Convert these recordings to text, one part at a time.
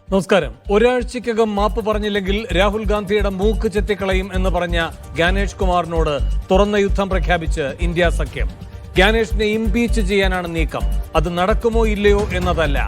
നമസ്കാരം. ഒരാഴ്ചയ്ക്കകം മാപ്പ് പറഞ്ഞില്ലെങ്കിൽ രാഹുൽ ഗാന്ധിയുടെ മൂക്ക് ചെത്തിക്കളയും എന്ന് പറഞ്ഞ ജ്ഞാനേഷ് കുമാറിനോട് തുറന്ന യുദ്ധം പ്രഖ്യാപിച്ച് ഇന്ത്യ സഖ്യം. ജ്ഞാനേഷിനെ ഇംപീച്ച് ചെയ്യാനാണ് നീക്കം. അത് നടക്കുമോ ഇല്ലയോ എന്നതല്ല,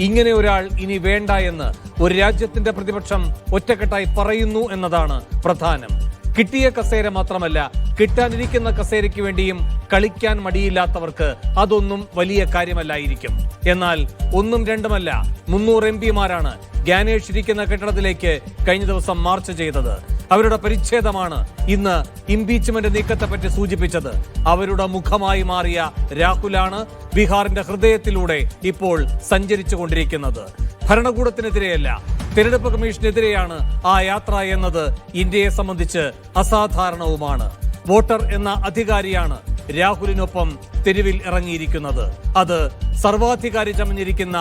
ഇങ്ങനെ ഒരാൾ ഇനി വേണ്ട എന്ന് ഒരു രാജ്യത്തിന്റെ പ്രതിപക്ഷം ഒറ്റക്കെട്ടായി പറയുന്നു എന്നതാണ് പ്രധാനം. കിട്ടിയ കസേര മാത്രമല്ല, കിട്ടാനിരിക്കുന്ന കസേരയ്ക്ക് വേണ്ടിയും കളിക്കാൻ മടിയില്ലാത്തവർക്ക് അതൊന്നും വലിയ കാര്യമല്ലായിരിക്കും. എന്നാൽ ഒന്നും രണ്ടുമല്ല, 300 MP-മാരാണ് ജ്ഞാനേഷ് ഇരിക്കുന്ന കെട്ടിടത്തിലേക്ക് കഴിഞ്ഞ ദിവസം മാർച്ച് ചെയ്തത്. അവരുടെ പരിച്ഛേദമാണ് ഇന്ന് ഇംപീച്ച്മെന്റ് നീക്കത്തെപ്പറ്റി സൂചിപ്പിച്ചത്. അവരുടെ മുഖമായി മാറിയ രാഹുലാണ് ബീഹാറിന്റെ ഹൃദയത്തിലൂടെ ഇപ്പോൾ സഞ്ചരിച്ചു കൊണ്ടിരിക്കുന്നത്. ഭരണകൂടത്തിനെതിരെയല്ല, തെരഞ്ഞെടുപ്പ് കമ്മീഷനെതിരെയാണ് ആ യാത്ര എന്നത് ഇന്ത്യയെ സംബന്ധിച്ച് അസാധാരണവുമാണ്. വോട്ടർ എന്ന അധികാരിയാണ് രാഹുലിനൊപ്പം തെരുവിൽ ഇറങ്ങിയിരിക്കുന്നത്. അത് സർവാധികാരി ചമഞ്ഞിരിക്കുന്ന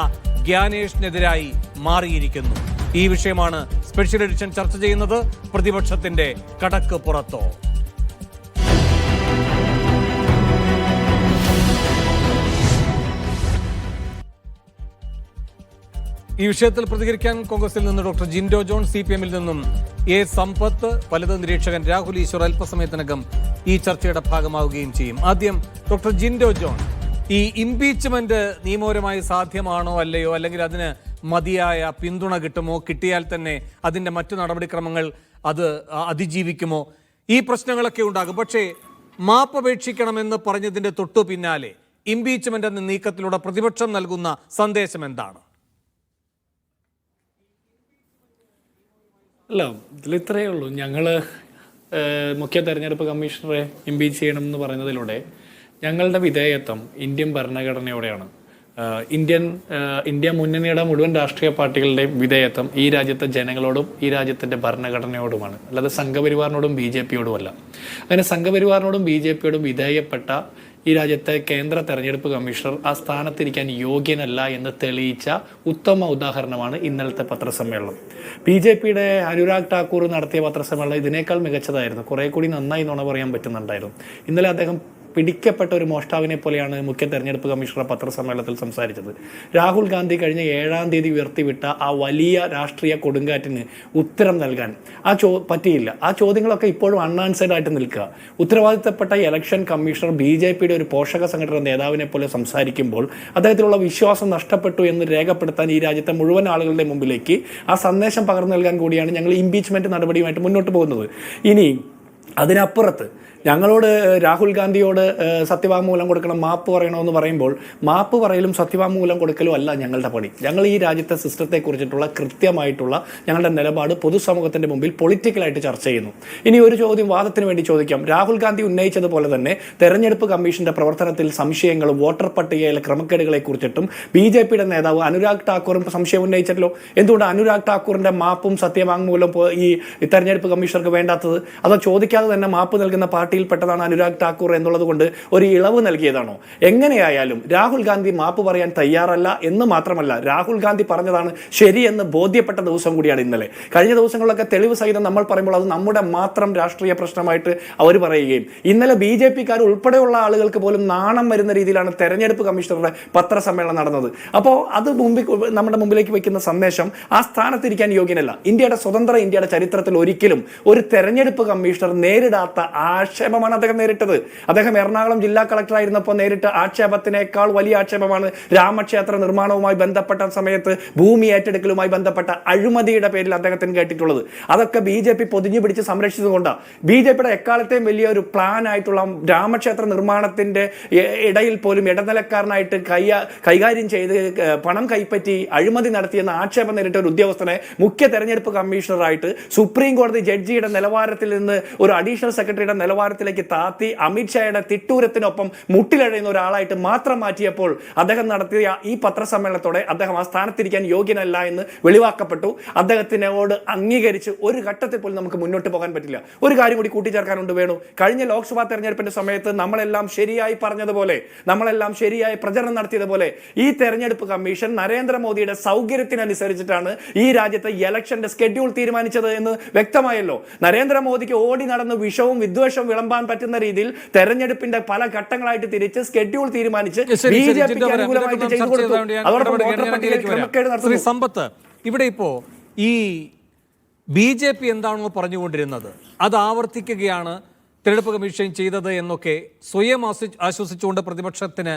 ജ്ഞാനേഷിനെതിരായി മാറിയിരിക്കുന്നു. ഈ വിഷയമാണ് സ്പെഷ്യൽ എഡിഷൻ ചർച്ച ചെയ്യുന്നത്. പ്രതിപക്ഷത്തിന്റെ കടക്ക് പുറത്തോ? ഈ വിഷയത്തിൽ പ്രതികരിക്കാൻ കോൺഗ്രസിൽ നിന്ന് ഡോക്ടർ ജിൻഡോ ജോൺ, CPM-ൽ നിന്നും എ സമ്പത്ത്, വലത് നിരീക്ഷകൻ രാഹുൽ ഈശ്വർ അല്പസമയത്തിനകം ഈ ചർച്ചയുടെ ഭാഗമാവുകയും ചെയ്യും. ആദ്യം ഡോക്ടർ ജിൻഡോ ജോൺ, ഈ ഇംപീച്ച്മെന്റ് നിയമപരമായി സാധ്യമാണോ അല്ലയോ, അല്ലെങ്കിൽ അതിന് മതിയായ പിന്തുണ കിട്ടുമോ, കിട്ടിയാൽ തന്നെ അതിന്റെ മറ്റു നടപടിക്രമങ്ങൾ അത് അതിജീവിക്കുമോ? ഈ പ്രശ്നങ്ങളൊക്കെ ഉണ്ടാകും. പക്ഷേ മാപ്പപേക്ഷിക്കണമെന്ന് പറഞ്ഞതിന്റെ തൊട്ടു പിന്നാലെ ഇംപീച്ച്മെന്റ് എന്ന നീക്കത്തിലൂടെ പ്രതിപക്ഷം നൽകുന്ന സന്ദേശം എന്താണ്? അല്ല, ഇതിലിത്രയേ ഉള്ളൂ. ഞങ്ങൾ മുഖ്യ തെരഞ്ഞെടുപ്പ് കമ്മീഷണറെ ഇംപീച്ച് ചെയ്യണമെന്ന് പറഞ്ഞതിലൂടെ ഞങ്ങളുടെ വിധേയത്വം ഇന്ത്യൻ ഭരണഘടനയോടെയാണ്. ഇന്ത്യ മുന്നണിയുടെ മുഴുവൻ രാഷ്ട്രീയ പാർട്ടികളുടെയും വിധേയത്വം ഈ രാജ്യത്തെ ജനങ്ങളോടും ഈ രാജ്യത്തിൻ്റെ ഭരണഘടനയോടുമാണ്, അല്ലാതെ സംഘപരിവാറിനോടും BJP-യോടുമല്ല. അങ്ങനെ സംഘപരിവാറിനോടും BJP-യോടും വിധേയപ്പെട്ട ഈ രാജ്യത്തെ കേന്ദ്ര തെരഞ്ഞെടുപ്പ് കമ്മീഷണർ ആ സ്ഥാനത്തിരിക്കാൻ യോഗ്യനല്ല എന്ന് തെളിയിച്ച ഉത്തമ ഉദാഹരണമാണ് ഇന്നലത്തെ പത്രസമ്മേളനം. BJP-യുടെ അനുരാഗ് ഠാക്കൂർ നടത്തിയ പത്രസമ്മേളനം ഇതിനേക്കാൾ മികച്ചതായിരുന്നു. കുറെ കൂടി നന്നായി നുണ പറയാൻ പറ്റുന്നുണ്ടായിരുന്നു. ഇന്നലെ അദ്ദേഹം പിടിക്കപ്പെട്ട ഒരു മോഷ്ടാവിനെ പോലെയാണ് മുഖ്യ തെരഞ്ഞെടുപ്പ് കമ്മീഷണർ പത്രസമ്മേളനത്തിൽ സംസാരിച്ചത്. രാഹുൽ ഗാന്ധി കഴിഞ്ഞ 7-ാം തീയതി ഉയർത്തിവിട്ട ആ വലിയ രാഷ്ട്രീയ കൊടുങ്കാറ്റിന് ഉത്തരം നൽകാൻ പറ്റിയില്ല. ആ ചോദ്യങ്ങളൊക്കെ ഇപ്പോഴും അൺആൻസേർഡ് ആയിട്ട് നിൽക്കുക. ഉത്തരവാദിത്തപ്പെട്ട ഇലക്ഷൻ കമ്മീഷണർ BJP-യുടെ ഒരു പോഷക സംഘടന നേതാവിനെ പോലെ സംസാരിക്കുമ്പോൾ അദ്ദേഹത്തിലുള്ള വിശ്വാസം നഷ്ടപ്പെട്ടു എന്ന് രേഖപ്പെടുത്താൻ ഈ രാജ്യത്തെ മുഴുവൻ ആളുകളുടെ മുമ്പിലേക്ക് ആ സന്ദേശം പകർന്നു നൽകാൻ കൂടിയാണ് ഞങ്ങൾ ഇംപീച്ച്മെന്റ് നടപടിയുമായിട്ട് മുന്നോട്ട് പോകുന്നത്. ഇനി അതിനപ്പുറത്ത് ഞങ്ങളോട് രാഹുൽ ഗാന്ധിയോട് സത്യവാങ്മൂലം കൊടുക്കണം, മാപ്പ് പറയണമെന്ന് പറയുമ്പോൾ മാപ്പ് പറയലും സത്യവാങ്മൂലം കൊടുക്കലും അല്ല ഞങ്ങളുടെ പണി. ഞങ്ങൾ ഈ രാജ്യത്തെ സിസ്റ്റത്തെക്കുറിച്ചിട്ടുള്ള കൃത്യമായിട്ടുള്ള ഞങ്ങളുടെ നിലപാട് പൊതുസമൂഹത്തിൻ്റെ മുമ്പിൽ പൊളിറ്റിക്കലായിട്ട് ചർച്ച ചെയ്യുന്നു. ഇനി ഒരു ചോദ്യം വാദത്തിന് വേണ്ടി ചോദിക്കാം. രാഹുൽ ഗാന്ധി ഉന്നയിച്ചതുപോലെ തന്നെ തെരഞ്ഞെടുപ്പ് കമ്മീഷന്റെ പ്രവർത്തനത്തിൽ സംശയങ്ങളും വോട്ടർ പട്ടികയിലെ ക്രമക്കേടുകളെ കുറിച്ചിട്ടും BJP-യുടെ നേതാവ് അനുരാഗ് ഠാക്കൂറും സംശയം ഉന്നയിച്ചല്ലോ. എന്തുകൊണ്ട് അനുരാഗ് ഠാക്കൂറിന്റെ മാപ്പും സത്യവാങ്മൂലം ഈ തെരഞ്ഞെടുപ്പ് കമ്മീഷണർക്ക് വേണ്ടാത്തത്? അതോ ചോദിക്കാതെ തന്നെ മാപ്പ് നൽകുന്ന പാർട്ടിയിൽപ്പെട്ടതാണ് അനുരാഗ് ഠാക്കൂർ എന്നുള്ളത് കൊണ്ട് ഒരു ഇളവ് നൽകിയതാണോ? എങ്ങനെയായാലും രാഹുൽ ഗാന്ധി മാപ്പ് പറയാൻ തയ്യാറല്ല എന്ന് മാത്രമല്ല, രാഹുൽ ഗാന്ധി പറഞ്ഞതാണ് ശരിയെന്ന് ബോധ്യപ്പെട്ട ദിവസം കൂടിയാണ് ഇന്നലെ. കഴിഞ്ഞ ദിവസങ്ങളിലൊക്കെ തെളിവ് സഹിതം നമ്മൾ പറയുമ്പോൾ അത് നമ്മുടെ മാത്രം രാഷ്ട്രീയ പ്രശ്നമായിട്ട് അവർ പറയുകയും ഇന്നലെ BJP-ക്കാർ ഉൾപ്പെടെയുള്ള ആളുകൾക്ക് പോലും നാണം വരുന്ന രീതിയിലാണ് തെരഞ്ഞെടുപ്പ് കമ്മീഷണറുടെ പത്രസമ്മേളനം നടന്നത്. അപ്പോൾ അത് നമ്മുടെ മുമ്പിലേക്ക് വയ്ക്കുന്ന സന്ദേശം ആ സ്ഥാനത്തിരിക്കാൻ യോഗ്യനല്ല. സ്വതന്ത്ര ഇന്ത്യയുടെ ചരിത്രത്തിൽ ഒരിക്കലും ഒരു തെരഞ്ഞെടുപ്പ് കമ്മീഷണർ നേരിടാത്ത ആക്ഷേപമാണ് അദ്ദേഹം നേരിട്ടത്. അദ്ദേഹം എറണാകുളം ജില്ലാ കളക്ടറായിരുന്നപ്പോൾ നേരിട്ട ആക്ഷേപത്തിനേക്കാൾ വലിയ ആക്ഷേപമാണ് രാമക്ഷേത്ര നിർമ്മാണവുമായി ബന്ധപ്പെട്ട സമയത്ത് ഭൂമി ഏറ്റെടുക്കലുമായി ബന്ധപ്പെട്ട അഴിമതിയുടെ പേരിൽ അദ്ദേഹത്തിന് കേട്ടിട്ടുള്ളത്. അതൊക്കെ BJP പൊതിഞ്ഞു പിടിച്ച് സംരക്ഷിച്ചതുകൊണ്ടാണ്. BJP-യുടെ എക്കാലത്തെയും വലിയൊരു പ്ലാൻ ആയിട്ടുള്ള രാമക്ഷേത്ര നിർമ്മാണത്തിന്റെ ഇടയിൽ പോലും ഇടനിലക്കാരനായിട്ട് കൈകാര്യം ചെയ്ത് പണം കൈപ്പറ്റി അഴിമതി നടത്തിയെന്ന ആക്ഷേപം നേരിട്ട ഒരു ഉദ്യോഗസ്ഥനെ മുഖ്യ തെരഞ്ഞെടുപ്പ് കമ്മീഷണറായിട്ട് സുപ്രീം കോടതി ജഡ്ജിയുടെ നിലവാരത്തിൽ നിന്ന് ഒരു അഡീഷണൽ സെക്രട്ടറിയുടെ നിലവാരത്തിലേക്ക് താത്തി അമിത്ഷായുടെ തിട്ടൂരത്തിനൊപ്പം മുട്ടിലഴയുന്ന ഒരാളായിട്ട് മാത്രം മാറ്റിയപ്പോൾ അദ്ദേഹം നടത്തിയ ഈ പത്രസമ്മേളനത്തോടെ അദ്ദേഹം ആ സ്ഥാനത്തിരിക്കാൻ യോഗ്യനല്ല എന്ന് വെളിവാക്കപ്പെട്ടു. അദ്ദേഹത്തിനോട് അംഗീകരിച്ച് ഒരു ഘട്ടത്തിൽ പോലും നമുക്ക് മുന്നോട്ട് പോകാൻ പറ്റില്ല. ഒരു കാര്യം കൂടി കൂട്ടിച്ചേർക്കാനുണ്ട് വേണു. കഴിഞ്ഞ ലോക്സഭാ തെരഞ്ഞെടുപ്പിന്റെ സമയത്ത് നമ്മളെല്ലാം ശരിയായി പറഞ്ഞതുപോലെ, നമ്മളെല്ലാം ശരിയായി പ്രചരണം നടത്തിയതുപോലെ ഈ തെരഞ്ഞെടുപ്പ് കമ്മീഷൻ നരേന്ദ്രമോദിയുടെ സൗകര്യത്തിനനുസരിച്ചിട്ടാണ് ഈ രാജ്യത്തെ ഇലക്ഷന്റെ സ്കെഡ്യൂൾ തീരുമാനിച്ചത് എന്ന് വ്യക്തമായല്ലോ. നരേന്ദ്രമോദിക്ക് ഓടി നടന്ന് വിഷവും വിദ്വേഷം വിളമ്പാൻ പറ്റുന്ന രീതിയിൽ തെരഞ്ഞെടുപ്പിന്റെ പല ഘട്ടങ്ങളായിട്ട് തിരിച്ച് സ്കെഡ്യൂൾ തീരുമാനിച്ച് BJP-ക്ക് അനുകൂലമായിട്ട് ചെയ്തു കൊടുത്തു. അതോടൊപ്പം സമ്പത്ത്, ഇവിടെ ഇപ്പോൾ ഈ BJP എന്താണോ പറഞ്ഞുകൊണ്ടിരുന്നത് അത് ആവർത്തിക്കുകയാണ് തിരഞ്ഞെടുപ്പ് കമ്മീഷൻ ചെയ്തത് എന്നൊക്കെ സ്വയം ആശ്വസിച്ചുകൊണ്ട് പ്രതിപക്ഷത്തിന്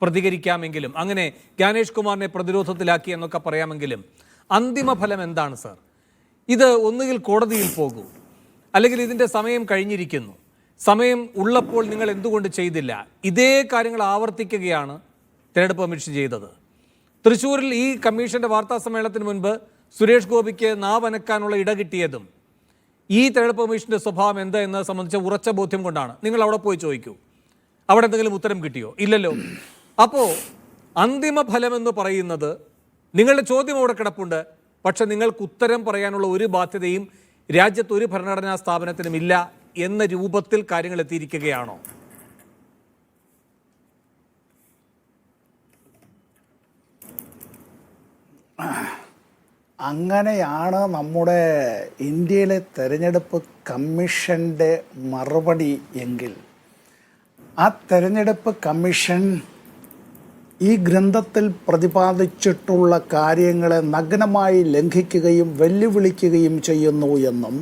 പ്രതികരിക്കാമെങ്കിലും, അങ്ങനെ ജ്ഞാനേഷ് കുമാറിനെ പ്രതിരോധത്തിലാക്കി എന്നൊക്കെ പറയാമെങ്കിലും അന്തിമ ഫലം എന്താണ് സർ? ഇത് ഒന്നുകിൽ കോടതിയിൽ പോകൂ, അല്ലെങ്കിൽ ഇതിൻ്റെ സമയം കഴിഞ്ഞിരിക്കുന്നു, സമയം ഉള്ളപ്പോൾ നിങ്ങൾ എന്തുകൊണ്ട് ചെയ്തില്ല? ഇതേ കാര്യങ്ങൾ ആവർത്തിക്കുകയാണ് തിരഞ്ഞെടുപ്പ് കമ്മീഷൻ ചെയ്തത്. തൃശ്ശൂരിൽ ഈ കമ്മീഷന്റെ വാർത്താ സമ്മേളനത്തിന് മുൻപ് സുരേഷ് ഗോപിക്ക് നാവനക്കാനുള്ള ഇട കിട്ടിയതും ഈ തിരഞ്ഞെടുപ്പ് കമ്മീഷന്റെ സ്വഭാവം എന്താ എന്നത് സംബന്ധിച്ച ഉറച്ച ബോധ്യം കൊണ്ടാണ്. നിങ്ങൾ അവിടെ പോയി ചോദിക്കൂ, അവിടെ എന്തെങ്കിലും ഉത്തരം കിട്ടിയോ? ഇല്ലല്ലോ. അപ്പോൾ അന്തിമ ഫലം എന്ന് പറയുന്നത് നിങ്ങളുടെ ചോദ്യം അവിടെ കിടപ്പുണ്ട്, പക്ഷെ നിങ്ങൾക്ക് ഉത്തരം പറയാനുള്ള ഒരു ബാധ്യതയും രാജ്യത്ത് ഒരു ഭരണഘടനാ സ്ഥാപനത്തിനും ഇല്ല എന്ന രൂപത്തിൽ കാര്യങ്ങൾ എത്തിയിരിക്കുകയാണോ? അങ്ങനെയാണ് നമ്മുടെ ഇന്ത്യയിലെ തെരഞ്ഞെടുപ്പ് കമ്മീഷൻ്റെ മറുപടി എങ്കിൽ ആ തെരഞ്ഞെടുപ്പ് കമ്മീഷൻ ഈ ഗ്രന്ഥത്തിൽ പ്രതിപാദിച്ചിട്ടുള്ള കാര്യങ്ങളെ നഗ്നമായി ലംഘിക്കുകയും വെല്ലുവിളിക്കുകയും ചെയ്യുന്നു എന്നും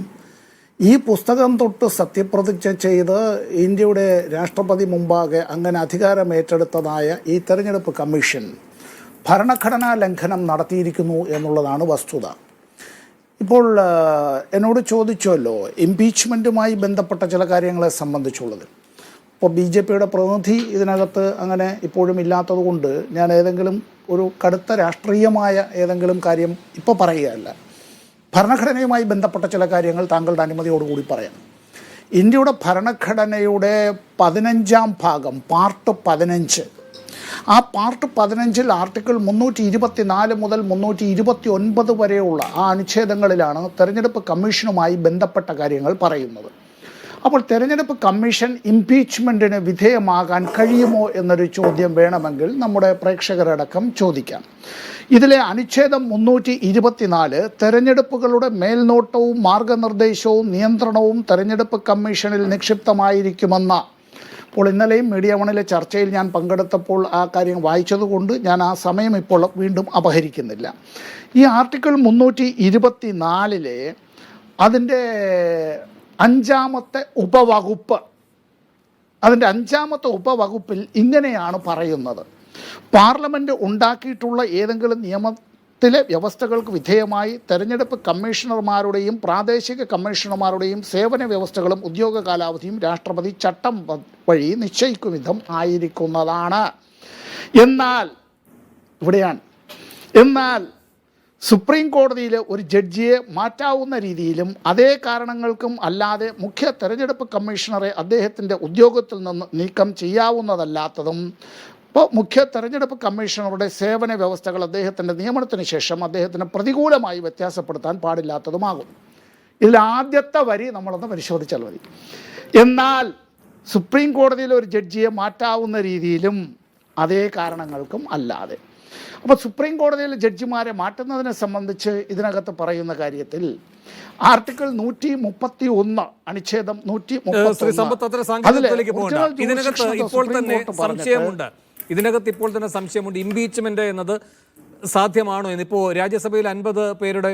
ഈ പുസ്തകം തൊട്ട് സത്യപ്രതിജ്ഞ ചെയ്ത് ഇന്ത്യയുടെ രാഷ്ട്രപതി മുമ്പാകെ അങ്ങനെ അധികാരം ഏറ്റെടുത്തതായ ഈ തെരഞ്ഞെടുപ്പ് കമ്മീഷൻ ഭരണഘടനാ ലംഘനം നടത്തിയിരിക്കുന്നു എന്നുള്ളതാണ് വസ്തുത. ഇപ്പോൾ എന്നോട് ചോദിച്ചുവല്ലോ ഇംപീച്ച്മെൻറ്റുമായി ബന്ധപ്പെട്ട ചില കാര്യങ്ങളെ സംബന്ധിച്ചുള്ളത്. ഇപ്പോൾ BJPയുടെ പ്രതിനിധി ഇതിനകത്ത് അങ്ങനെ ഇപ്പോഴും ഇല്ലാത്തത് കൊണ്ട് ഞാൻ ഏതെങ്കിലും ഒരു കടുത്ത രാഷ്ട്രീയമായ ഏതെങ്കിലും കാര്യം ഇപ്പോൾ പറയുകയല്ല. ഭരണഘടനയുമായി ബന്ധപ്പെട്ട ചില കാര്യങ്ങൾ താങ്കളുടെ അനുമതിയോടുകൂടി പറയാം. ഇന്ത്യയുടെ ഭരണഘടനയുടെ 15-ാം ഭാഗം പാർട്ട് 15, ആ പാർട്ട് 15-ൽ ആർട്ടിക്കിൾ 324 മുതൽ 329 വരെയുള്ള ആ അനുച്ഛേദങ്ങളിലാണ് തെരഞ്ഞെടുപ്പ് കമ്മീഷനുമായി ബന്ധപ്പെട്ട കാര്യങ്ങൾ പറയുന്നത്. അപ്പോൾ തെരഞ്ഞെടുപ്പ് കമ്മീഷൻ ഇംപീച്ച്മെൻറ്റിന് വിധേയമാകാൻ കഴിയുമോ എന്നൊരു ചോദ്യം വേണമെങ്കിൽ നമ്മുടെ പ്രേക്ഷകരടക്കം ചോദിക്കാം. ഇതിലെ അനുച്ഛേദം 324 തെരഞ്ഞെടുപ്പുകളുടെ മേൽനോട്ടവും മാർഗനിർദ്ദേശവും നിയന്ത്രണവും തെരഞ്ഞെടുപ്പ് കമ്മീഷനിൽ നിക്ഷിപ്തമായിരിക്കുമെന്ന. അപ്പോൾ ഇന്നലെയും മീഡിയ വണിലെ ചർച്ചയിൽ ഞാൻ പങ്കെടുത്തപ്പോൾ ആ കാര്യം വായിച്ചതുകൊണ്ട് ഞാൻ ആ സമയം ഇപ്പോൾ വീണ്ടും അപഹരിക്കുന്നില്ല. ഈ ആർട്ടിക്കിൾ 324 അതിൻ്റെ 5-ാമത്തെ ഉപവകുപ്പ്, അതിൻ്റെ 5-ാമത്തെ ഉപവകുപ്പിൽ ഇങ്ങനെയാണ് പറയുന്നത്: പാർലമെൻറ്റ് ഉണ്ടാക്കിയിട്ടുള്ള ഏതെങ്കിലും നിയമത്തിലെ വ്യവസ്ഥകൾക്ക് വിധേയമായി തെരഞ്ഞെടുപ്പ് കമ്മീഷണർമാരുടെയും പ്രാദേശിക കമ്മീഷണർമാരുടെയും സേവന വ്യവസ്ഥകളും ഉദ്യോഗ കാലാവധിയും രാഷ്ട്രപതി ചട്ടം വഴി നിശ്ചയിക്കും വിധം ആയിരിക്കുന്നതാണ്. എന്നാൽ സുപ്രീം കോടതിയിലെ ഒരു ജഡ്ജിയെ മാറ്റാവുന്ന രീതിയിലും അതേ കാരണങ്ങൾക്കും അല്ലാതെ മുഖ്യ തെരഞ്ഞെടുപ്പ് കമ്മീഷണറെ അദ്ദേഹത്തിൻ്റെ ഉദ്യോഗത്തിൽ നിന്ന് നീക്കം ചെയ്യാവുന്നതല്ലാത്തതും ഇപ്പോൾ മുഖ്യ തെരഞ്ഞെടുപ്പ് കമ്മീഷണറുടെ സേവന വ്യവസ്ഥകൾ അദ്ദേഹത്തിൻ്റെ നിയമനത്തിന് ശേഷം അദ്ദേഹത്തിന് പ്രതികൂലമായി വ്യത്യാസപ്പെടുത്താൻ പാടില്ലാത്തതുമാകും. ഇതിൽ ആദ്യത്തെ വരി നമ്മളൊന്ന് പരിശോധിച്ചാൽ മതി. എന്നാൽ സുപ്രീം കോടതിയിലെ ഒരു ജഡ്ജിയെ മാറ്റാവുന്ന രീതിയിലും അതേ കാരണങ്ങൾക്കും അല്ലാതെ. അപ്പോൾ സുപ്രീം കോടതിയിലെ ജഡ്ജിമാരെ മാറ്റുന്നതിനെ സംബന്ധിച്ച് ഇതിനകത്ത് പറയുന്ന കാര്യത്തിൽ ആർട്ടിക്കിൾ 131 അനുച്ഛേദം 131 ഇതിനകത്ത് ഇപ്പോൾ തന്നെ സംശയമുണ്ട്. ഇംപീച്ച്മെന്റ് എന്നത് സാധ്യമാണോ എന്ന്. ഇപ്പോൾ രാജ്യസഭയിൽ 50 പേരുടെ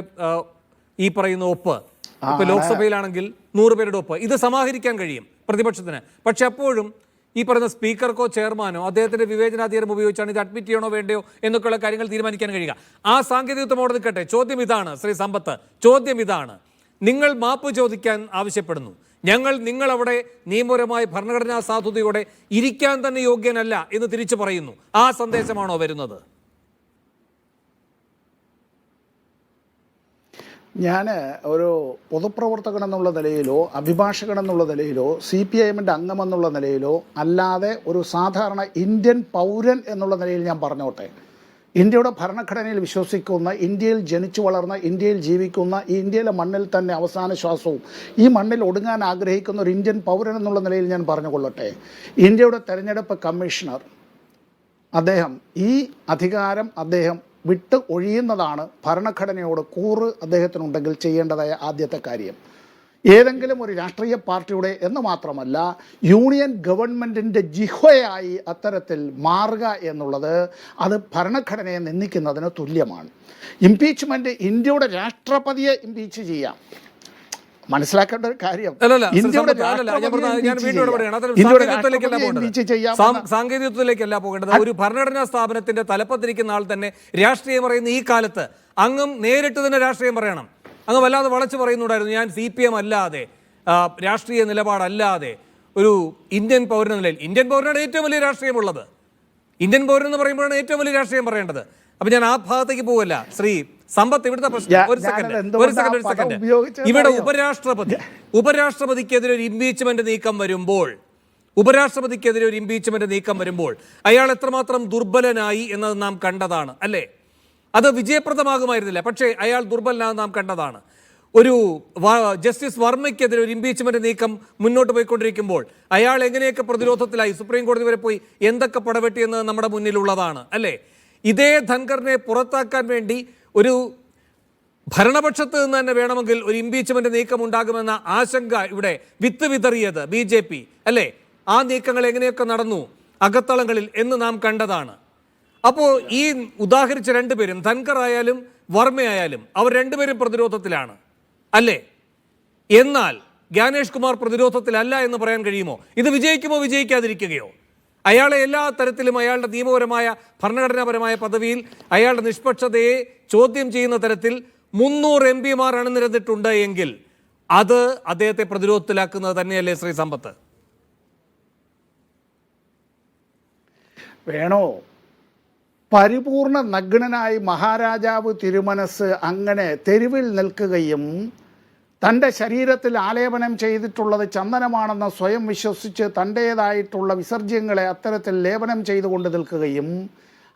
ഈ പറയുന്ന ഒപ്പ്, ഇപ്പൊ ലോക്സഭയിലാണെങ്കിൽ 100 പേരുടെ ഒപ്പ്, ഇത് സമാഹരിക്കാൻ കഴിയും പ്രതിപക്ഷത്തിന്. പക്ഷെ അപ്പോഴും ഈ പറയുന്ന സ്പീക്കർക്കോ ചെയർമാനോ അദ്ദേഹത്തിന്റെ വിവേചനാധികാരം ഉപയോഗിച്ചാണ് ഇത് അഡ്മിറ്റ് ചെയ്യണോ വേണ്ടയോ എന്നൊക്കെയുള്ള കാര്യങ്ങൾ തീരുമാനിക്കാൻ കഴിയുക. ആ സാങ്കേതികത്വം അവിടെ നിൽക്കട്ടെ. ചോദ്യം ഇതാണ് ശ്രീ സമ്പത്ത്, ചോദ്യം ഇതാണ്: നിങ്ങൾ മാപ്പ് ചോദിക്കാൻ ആവശ്യപ്പെടുന്നു, നിങ്ങളവിടെ നിയമപരമായ ഭരണഘടനാ സാധുതയോടെ ഇരിക്കാൻ തന്നെ യോഗ്യനല്ല എന്ന് തിരിച്ചു പറയുന്നു. ആ സന്ദേശമാണോ വരുന്നത്? ഞാൻ ഒരു പൊതുപ്രവർത്തകൻ എന്നുള്ള നിലയിലോ അഭിഭാഷകൻ എന്നുള്ള നിലയിലോ CPIഎമ്മിൻ്റെ അംഗമെന്നുള്ള നിലയിലോ അല്ലാതെ ഒരു സാധാരണ ഇന്ത്യൻ പൗരൻ എന്നുള്ള നിലയിൽ ഞാൻ പറഞ്ഞോട്ടെ, ഇന്ത്യയുടെ ഭരണഘടനയിൽ വിശ്വസിക്കുന്ന, ഇന്ത്യയിൽ ജനിച്ചു വളർന്ന, ഇന്ത്യയിൽ ജീവിക്കുന്ന, ഈ ഇന്ത്യയിലെ മണ്ണിൽ തന്നെ അവസാന ശ്വാസവും ഈ മണ്ണിൽ ഒടുങ്ങാൻ ആഗ്രഹിക്കുന്ന ഒരു ഇന്ത്യൻ പൗരൻ എന്നുള്ള നിലയിൽ ഞാൻ പറഞ്ഞുകൊള്ളട്ടെ, ഇന്ത്യയുടെ തെരഞ്ഞെടുപ്പ് കമ്മീഷണർ അദ്ദേഹം ഈ അധികാരം അദ്ദേഹം വിട്ട് ഒഴിയുന്നതാണ് ഭരണഘടനയോട് കൂറ് അദ്ദേഹത്തിനുണ്ടെങ്കിൽ ചെയ്യേണ്ടതായ ആദ്യത്തെ കാര്യം. ഏതെങ്കിലും ഒരു രാഷ്ട്രീയ പാർട്ടിയുടെ എന്ന് മാത്രമല്ല യൂണിയൻ ഗവൺമെൻറ്റിൻ്റെ ജിഹ്വയായി അത്തരത്തിൽ മാറുക എന്നുള്ളത് അത് ഭരണഘടനയെ നിന്ദിക്കുന്നതിന് തുല്യമാണ്. ഇംപീച്ച്മെൻറ്റ് ഇന്ത്യയുടെ രാഷ്ട്രപതിയെ ഇംപീച്ച് ചെയ്യാം. മനസ്സിലാക്കേണ്ട ഒരു കാര്യം, സാങ്കേതികത്വത്തിലേക്കല്ല പോകേണ്ടത്. ഒരു ഭരണഘടനാ സ്ഥാപനത്തിന്റെ തലപ്പത്തിരിക്കുന്ന ആൾ തന്നെ രാഷ്ട്രീയം പറയുന്ന ഈ കാലത്ത് അങ്ങും നേരിട്ട് തന്നെ രാഷ്ട്രീയം പറയണം. അങ്ങ് വല്ലാതെ വളച്ചു പറയുന്നുണ്ടായിരുന്നു, ഞാൻ CPM അല്ലാതെ രാഷ്ട്രീയ നിലപാടല്ലാതെ ഒരു ഇന്ത്യൻ പൗരൻ നിലയിൽ. ഇന്ത്യൻ പൗരനാണ് ഏറ്റവും വലിയ രാഷ്ട്രീയമുള്ളത്. ഇന്ത്യൻ പൗരൻ എന്ന് പറയുമ്പോഴാണ് ഏറ്റവും വലിയ രാഷ്ട്രീയം പറയേണ്ടത്. അപ്പൊ ഞാൻ ആ ഭാഗത്തേക്ക് പോവല്ല. ശ്രീ സമ്പത്ത്, ഇവിടുത്തെ പ്രശ്നം ഒരു സെക്കൻഡ്. ഇവിടെ ഉപരാഷ്ട്രപതിക്കെതിരെ ഒരു ഇംപീച്ച്മെന്റ് നീക്കം വരുമ്പോൾ അയാൾ എത്രമാത്രം ദുർബലനായി എന്നത് നാം കണ്ടതാണ്, അല്ലേ? അത് വിജയപ്രദമാകുമായിരുന്നില്ല, പക്ഷേ അയാൾ ദുർബലനാണെന്ന് നാം കണ്ടതാണ്. ഒരു ജസ്റ്റിസ് വർമ്മയ്ക്കെതിരെ ഒരു ഇംപീച്ച്മെന്റ് നീക്കം മുന്നോട്ട് പോയിക്കൊണ്ടിരിക്കുമ്പോൾ അയാൾ എങ്ങനെയൊക്കെ പ്രതിരോധത്തിലായി, സുപ്രീം കോടതി വരെ പോയി എന്തൊക്കെ പടവെട്ടിയെന്ന് നമ്മുടെ മുന്നിലുള്ളതാണ്, അല്ലേ? ഇതേ ധൻഖറിനെ പുറത്താക്കാൻ വേണ്ടി ഒരു ഭരണപക്ഷത്ത് നിന്ന് തന്നെ വേണമെങ്കിൽ ഒരു ഇംപീച്ച്മെന്റ് നീക്കം ഉണ്ടാകുമെന്ന ആശങ്ക ഇവിടെ വിത്ത് വിതറിയത് BJP, അല്ലേ? ആ നീക്കങ്ങൾ എങ്ങനെയൊക്കെ നടന്നു അകത്തളങ്ങളിൽ എന്ന് നാം കണ്ടതാണ്. അപ്പോൾ ഈ ഉദാഹരിച്ച രണ്ടുപേരും, ധൻഖർ ആയാലും വർമ്മയായാലും, അവർ രണ്ടുപേരും പ്രതിരോധത്തിലാണ്, അല്ലേ? എന്നാൽ ജ്ഞാനേഷ് കുമാർ പ്രതിരോധത്തിലല്ല എന്ന് പറയാൻ കഴിയുമോ? ഇത് വിജയിക്കുമോ വിജയിക്കാതിരിക്കുകയോ? അയാളെ എല്ലാ തരത്തിലും അയാളുടെ നിയമപരമായ ഭരണഘടനാപരമായ പദവിയിൽ അയാളുടെ നിഷ്പക്ഷതയെ ചോദ്യം ചെയ്യുന്ന തരത്തിൽ 300 MP അണിനിരന്നിട്ടുണ്ട് എങ്കിൽ അത് അദ്ദേഹത്തെ പ്രതിരോധത്തിലാക്കുന്നത് തന്നെയല്ലേ ശ്രീ സമ്പത്ത്? വേണോ? പരിപൂർണ നഗ്നനായി മഹാരാജാവ് തിരുമനസ് അങ്ങനെ തെരുവിൽ നിൽക്കുകയും തൻ്റെ ശരീരത്തിൽ ആലേപനം ചെയ്തിട്ടുള്ളത് ചന്ദനമാണെന്ന് സ്വയം വിശ്വസിച്ച് തൻ്റേതായിട്ടുള്ള വിസർജ്യങ്ങളെ അത്തരത്തിൽ ലേപനം ചെയ്തുകൊണ്ട് നിൽക്കുകയും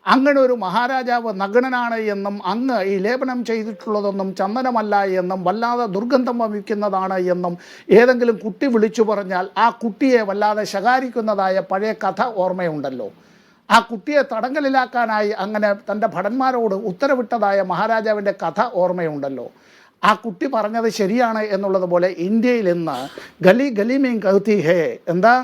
അങ്ങനെ ഒരു മഹാരാജാവ് നഗ്നനാണ് എന്നും അങ്ങ് ഈ ലേപനം ചെയ്തിട്ടുള്ളതൊന്നും ചന്ദനമല്ല എന്നും വല്ലാതെ ദുർഗന്ധം വമിക്കുന്നതാണ് എന്നും ഏതെങ്കിലും കുട്ടി വിളിച്ചു പറഞ്ഞാൽ ആ കുട്ടിയെ വല്ലാതെ ശകാരിക്കുന്നതായ പഴയ കഥ ഓർമ്മയുണ്ടല്ലോ. ആ കുട്ടിയെ തടങ്കലിലാക്കാനായി അങ്ങനെ തൻ്റെ ഭടന്മാരോട് ഉത്തരവിട്ടതായ മഹാരാജാവിൻ്റെ കഥ ഓർമ്മയുണ്ടല്ലോ. ആ കുട്ടി പറഞ്ഞത് ശരിയാണ് എന്നുള്ളതുപോലെ ഇന്ത്യയിൽ ഇന്ന് ഗലി ഗലി മീൻ കഹത്തി ഹേ, എന്താ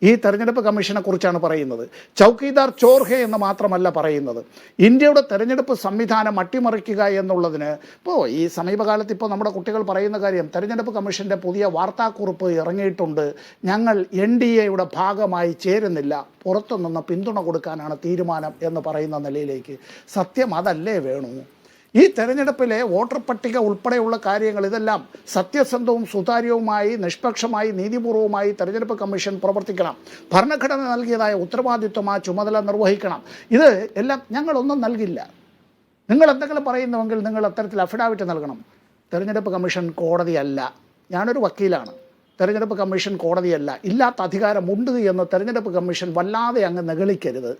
ഈ തെരഞ്ഞെടുപ്പ് കമ്മീഷനെ കുറിച്ചാണ് പറയുന്നത്. ചൗക്കീദാർ ചോർ ഹേ എന്ന് മാത്രമല്ല പറയുന്നത്. ഇന്ത്യയുടെ തെരഞ്ഞെടുപ്പ് സംവിധാനം അട്ടിമറിക്കുക എന്നുള്ളതിന് ഇപ്പോൾ ഈ സമീപകാലത്ത് ഇപ്പോൾ നമ്മുടെ കുട്ടികൾ പറയുന്ന കാര്യം, തെരഞ്ഞെടുപ്പ് കമ്മീഷൻ്റെ പുതിയ വാർത്താക്കുറിപ്പ് ഇറങ്ങിയിട്ടുണ്ട്, ഞങ്ങൾ NDAയുടെ ഭാഗമായി ചേരുന്നില്ല, പുറത്തുനിന്ന് പിന്തുണ കൊടുക്കാനാണ് തീരുമാനം എന്ന് പറയുന്ന നിലയിലേക്ക്. സത്യം അതല്ലേ വേണു? ഈ തെരഞ്ഞെടുപ്പിലെ വോട്ടർ പട്ടിക ഉൾപ്പെടെയുള്ള കാര്യങ്ങൾ ഇതെല്ലാം സത്യസന്ധവും സുതാര്യവുമായി നിഷ്പക്ഷമായി നീതിപൂർവമായി തെരഞ്ഞെടുപ്പ് കമ്മീഷൻ പ്രവർത്തിക്കണം. ഭരണഘടന നൽകിയതായ ഉത്തരവാദിത്വം ആ ചുമതല നിർവഹിക്കണം. ഇത് എല്ലാം ഞങ്ങളൊന്നും നൽകില്ല. നിങ്ങൾ എന്തെങ്കിലും പറയുന്നുവെങ്കിൽ നിങ്ങൾ അത്തരത്തിൽ അഫിഡാവിറ്റ് നൽകണം. തെരഞ്ഞെടുപ്പ് കമ്മീഷൻ കോടതിയല്ല. ഞാനൊരു വക്കീലാണ്. തെരഞ്ഞെടുപ്പ് കമ്മീഷൻ കോടതിയല്ല. ഇല്ലാത്ത അധികാരമുണ്ട് എന്ന് തെരഞ്ഞെടുപ്പ് കമ്മീഷൻ വല്ലാതെ അങ്ങ് നെഗളിക്കരുത്.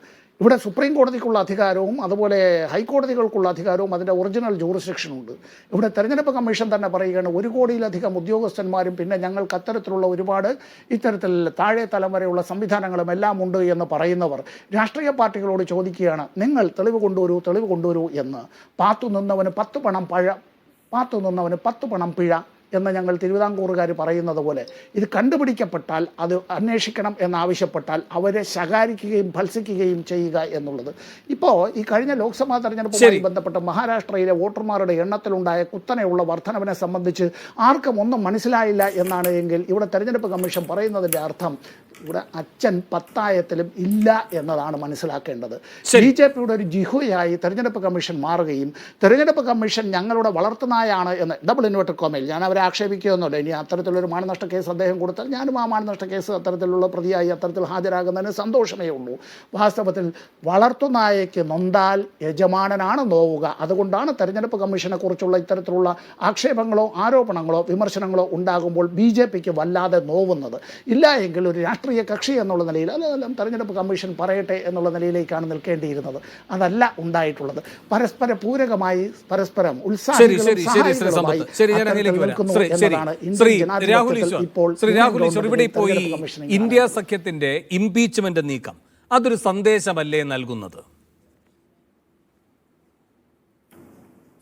ഇവിടെ സുപ്രീം കോടതിക്കുള്ള അധികാരവും അതുപോലെ ഹൈക്കോടതികൾക്കുള്ള അധികാരവും അതിൻ്റെ ഒറിജിനൽ ജൂറിസ്ഡിക്ഷനുണ്ട്. ഇവിടെ തെരഞ്ഞെടുപ്പ് കമ്മീഷൻ തന്നെ പറയുകയാണ് 1 കോടിയിലധികം ഉദ്യോഗസ്ഥന്മാരും പിന്നെ ഞങ്ങൾക്ക് അത്തരത്തിലുള്ള ഒരുപാട് ഇത്തരത്തിൽ താഴെ തലം വരെയുള്ള സംവിധാനങ്ങളും എല്ലാം ഉണ്ട് എന്ന് പറയുന്നവർ രാഷ്ട്രീയ പാർട്ടികളോട് ചോദിക്കുകയാണ്, നിങ്ങൾ തെളിവ് കൊണ്ടുവരൂ എന്ന്. പാത്തു നിന്നവന് 10 പണം പിഴ എന്ന് ഞങ്ങൾ തിരുവിതാംകൂറുകാർ പറയുന്നത് പോലെ ഇത് കണ്ടുപിടിക്കപ്പെട്ടാൽ അത് അന്വേഷിക്കണം എന്നാവശ്യപ്പെട്ടാൽ അവരെ ശകാരിക്കുകയും ഭത്സിക്കുകയും ചെയ്യുക എന്നുള്ളത്. ഇപ്പോൾ ഈ കഴിഞ്ഞ ലോക്സഭാ തെരഞ്ഞെടുപ്പുമായി ബന്ധപ്പെട്ട് മഹാരാഷ്ട്രയിലെ വോട്ടർമാരുടെ എണ്ണത്തിലുണ്ടായ കുത്തനെയുള്ള വർധനവിനെ സംബന്ധിച്ച് ആർക്കും ഒന്നും മനസ്സിലായില്ല എന്നാണ് എങ്കിൽ ഇവിടെ തെരഞ്ഞെടുപ്പ് കമ്മീഷൻ പറയുന്നതിൻ്റെ അർത്ഥം ഇവിടെ അച്ഛൻ പത്തായത്തിലും ഇല്ല എന്നതാണ് മനസ്സിലാക്കേണ്ടത്. BJPയുടെ ഒരു ജിഹുയായി തെരഞ്ഞെടുപ്പ് കമ്മീഷൻ മാറുകയും തെരഞ്ഞെടുപ്പ് കമ്മീഷൻ ഞങ്ങളുടെ വളർത്തുനായാണ് എന്ന് ഡബിൾ ഇൻവെർട്ടഡ് കോമയിൽ ഞാൻ അവരെ ആക്ഷേപിക്കുകയൊന്നുമില്ല. ഇനി അത്തരത്തിലൊരു മാനനഷ്ട കേസ് അദ്ദേഹം കൊടുത്താൽ ഞാനും ആ മാനനഷ്ട കേസ് അത്തരത്തിലുള്ള പ്രതിയായി അത്തരത്തിൽ ഹാജരാകുന്നതിന് സന്തോഷമേ ഉള്ളൂ. വാസ്തവത്തിൽ വളർത്തുനായയ്ക്ക് നൊന്താൽ യജമാനനാണ് നോവുക. അതുകൊണ്ടാണ് തെരഞ്ഞെടുപ്പ് കമ്മീഷനെ കുറിച്ചുള്ള ഇത്തരത്തിലുള്ള ആക്ഷേപങ്ങളോ ആരോപണങ്ങളോ വിമർശനങ്ങളോ ഉണ്ടാകുമ്പോൾ BJPക്ക് വല്ലാതെ നോവുന്നത്. ഇല്ല എങ്കിൽ ഒരു രാഷ്ട്രീയ കക്ഷി എന്നുള്ള നിലയിൽ അതെല്ലാം തെരഞ്ഞെടുപ്പ് കമ്മീഷൻ പറയട്ടെ എന്നുള്ള നിലയിലേക്കാണ് നിൽക്കേണ്ടിയിരുന്നത്. അതല്ല ഉണ്ടായിട്ടുള്ളത്. പരസ്പര പൂരകമായി പരസ്പരം ഉത്സാഹമായി ഇന്ത്യ സഖ്യത്തിന്റെ ഇംപീച്ച്മെന്റ് നീക്കം അതൊരു സന്ദേശമല്ലേ നൽകുന്നത്?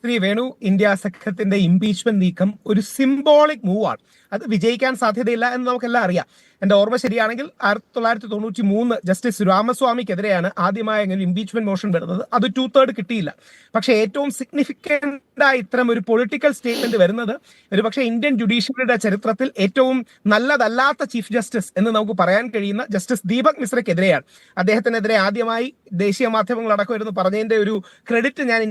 ശ്രീ വേണു, ഇന്ത്യ സഖ്യത്തിന്റെ ഇംപീച്ച്മെന്റ് നീക്കം ഒരു സിംബോളിക് മൂവാണ്. അത് വിജയിക്കാൻ സാധ്യതയില്ല എന്ന് നമുക്കെല്ലാം അറിയാം. എന്റെ ഓർമ്മ ശരിയാണെങ്കിൽ 1993 ജസ്റ്റിസ് രാമസ്വാമിക്കെതിരെയാണ് ആദ്യമായി അങ്ങനെ ഇംപീച്ച്മെന്റ് മോഷൻ വരുന്നത്. അത് 2/3 കിട്ടിയില്ല. പക്ഷേ ഏറ്റവും സിഗ്നിഫിക്കന്റ് ആയി ഇത്തരം ഒരു പൊളിറ്റിക്കൽ സ്റ്റേറ്റ്മെന്റ് വരുന്നത് ഒരു പക്ഷേ ഇന്ത്യൻ ജുഡീഷ്യറിയുടെ ചരിത്രത്തിൽ ഏറ്റവും നല്ലതല്ലാത്ത ചീഫ് ജസ്റ്റിസ് എന്ന് നമുക്ക് പറയാൻ കഴിയുന്ന ജസ്റ്റിസ് ദീപക് മിശ്രയ്ക്കെതിരെയാണ്. അദ്ദേഹത്തിനെതിരെ ആദ്യമായി ദേശീയ മാധ്യമങ്ങളടക്കം ഇരുന്ന് പറഞ്ഞതിന്റെ ഒരു ക്രെഡിറ്റ് ഞാൻ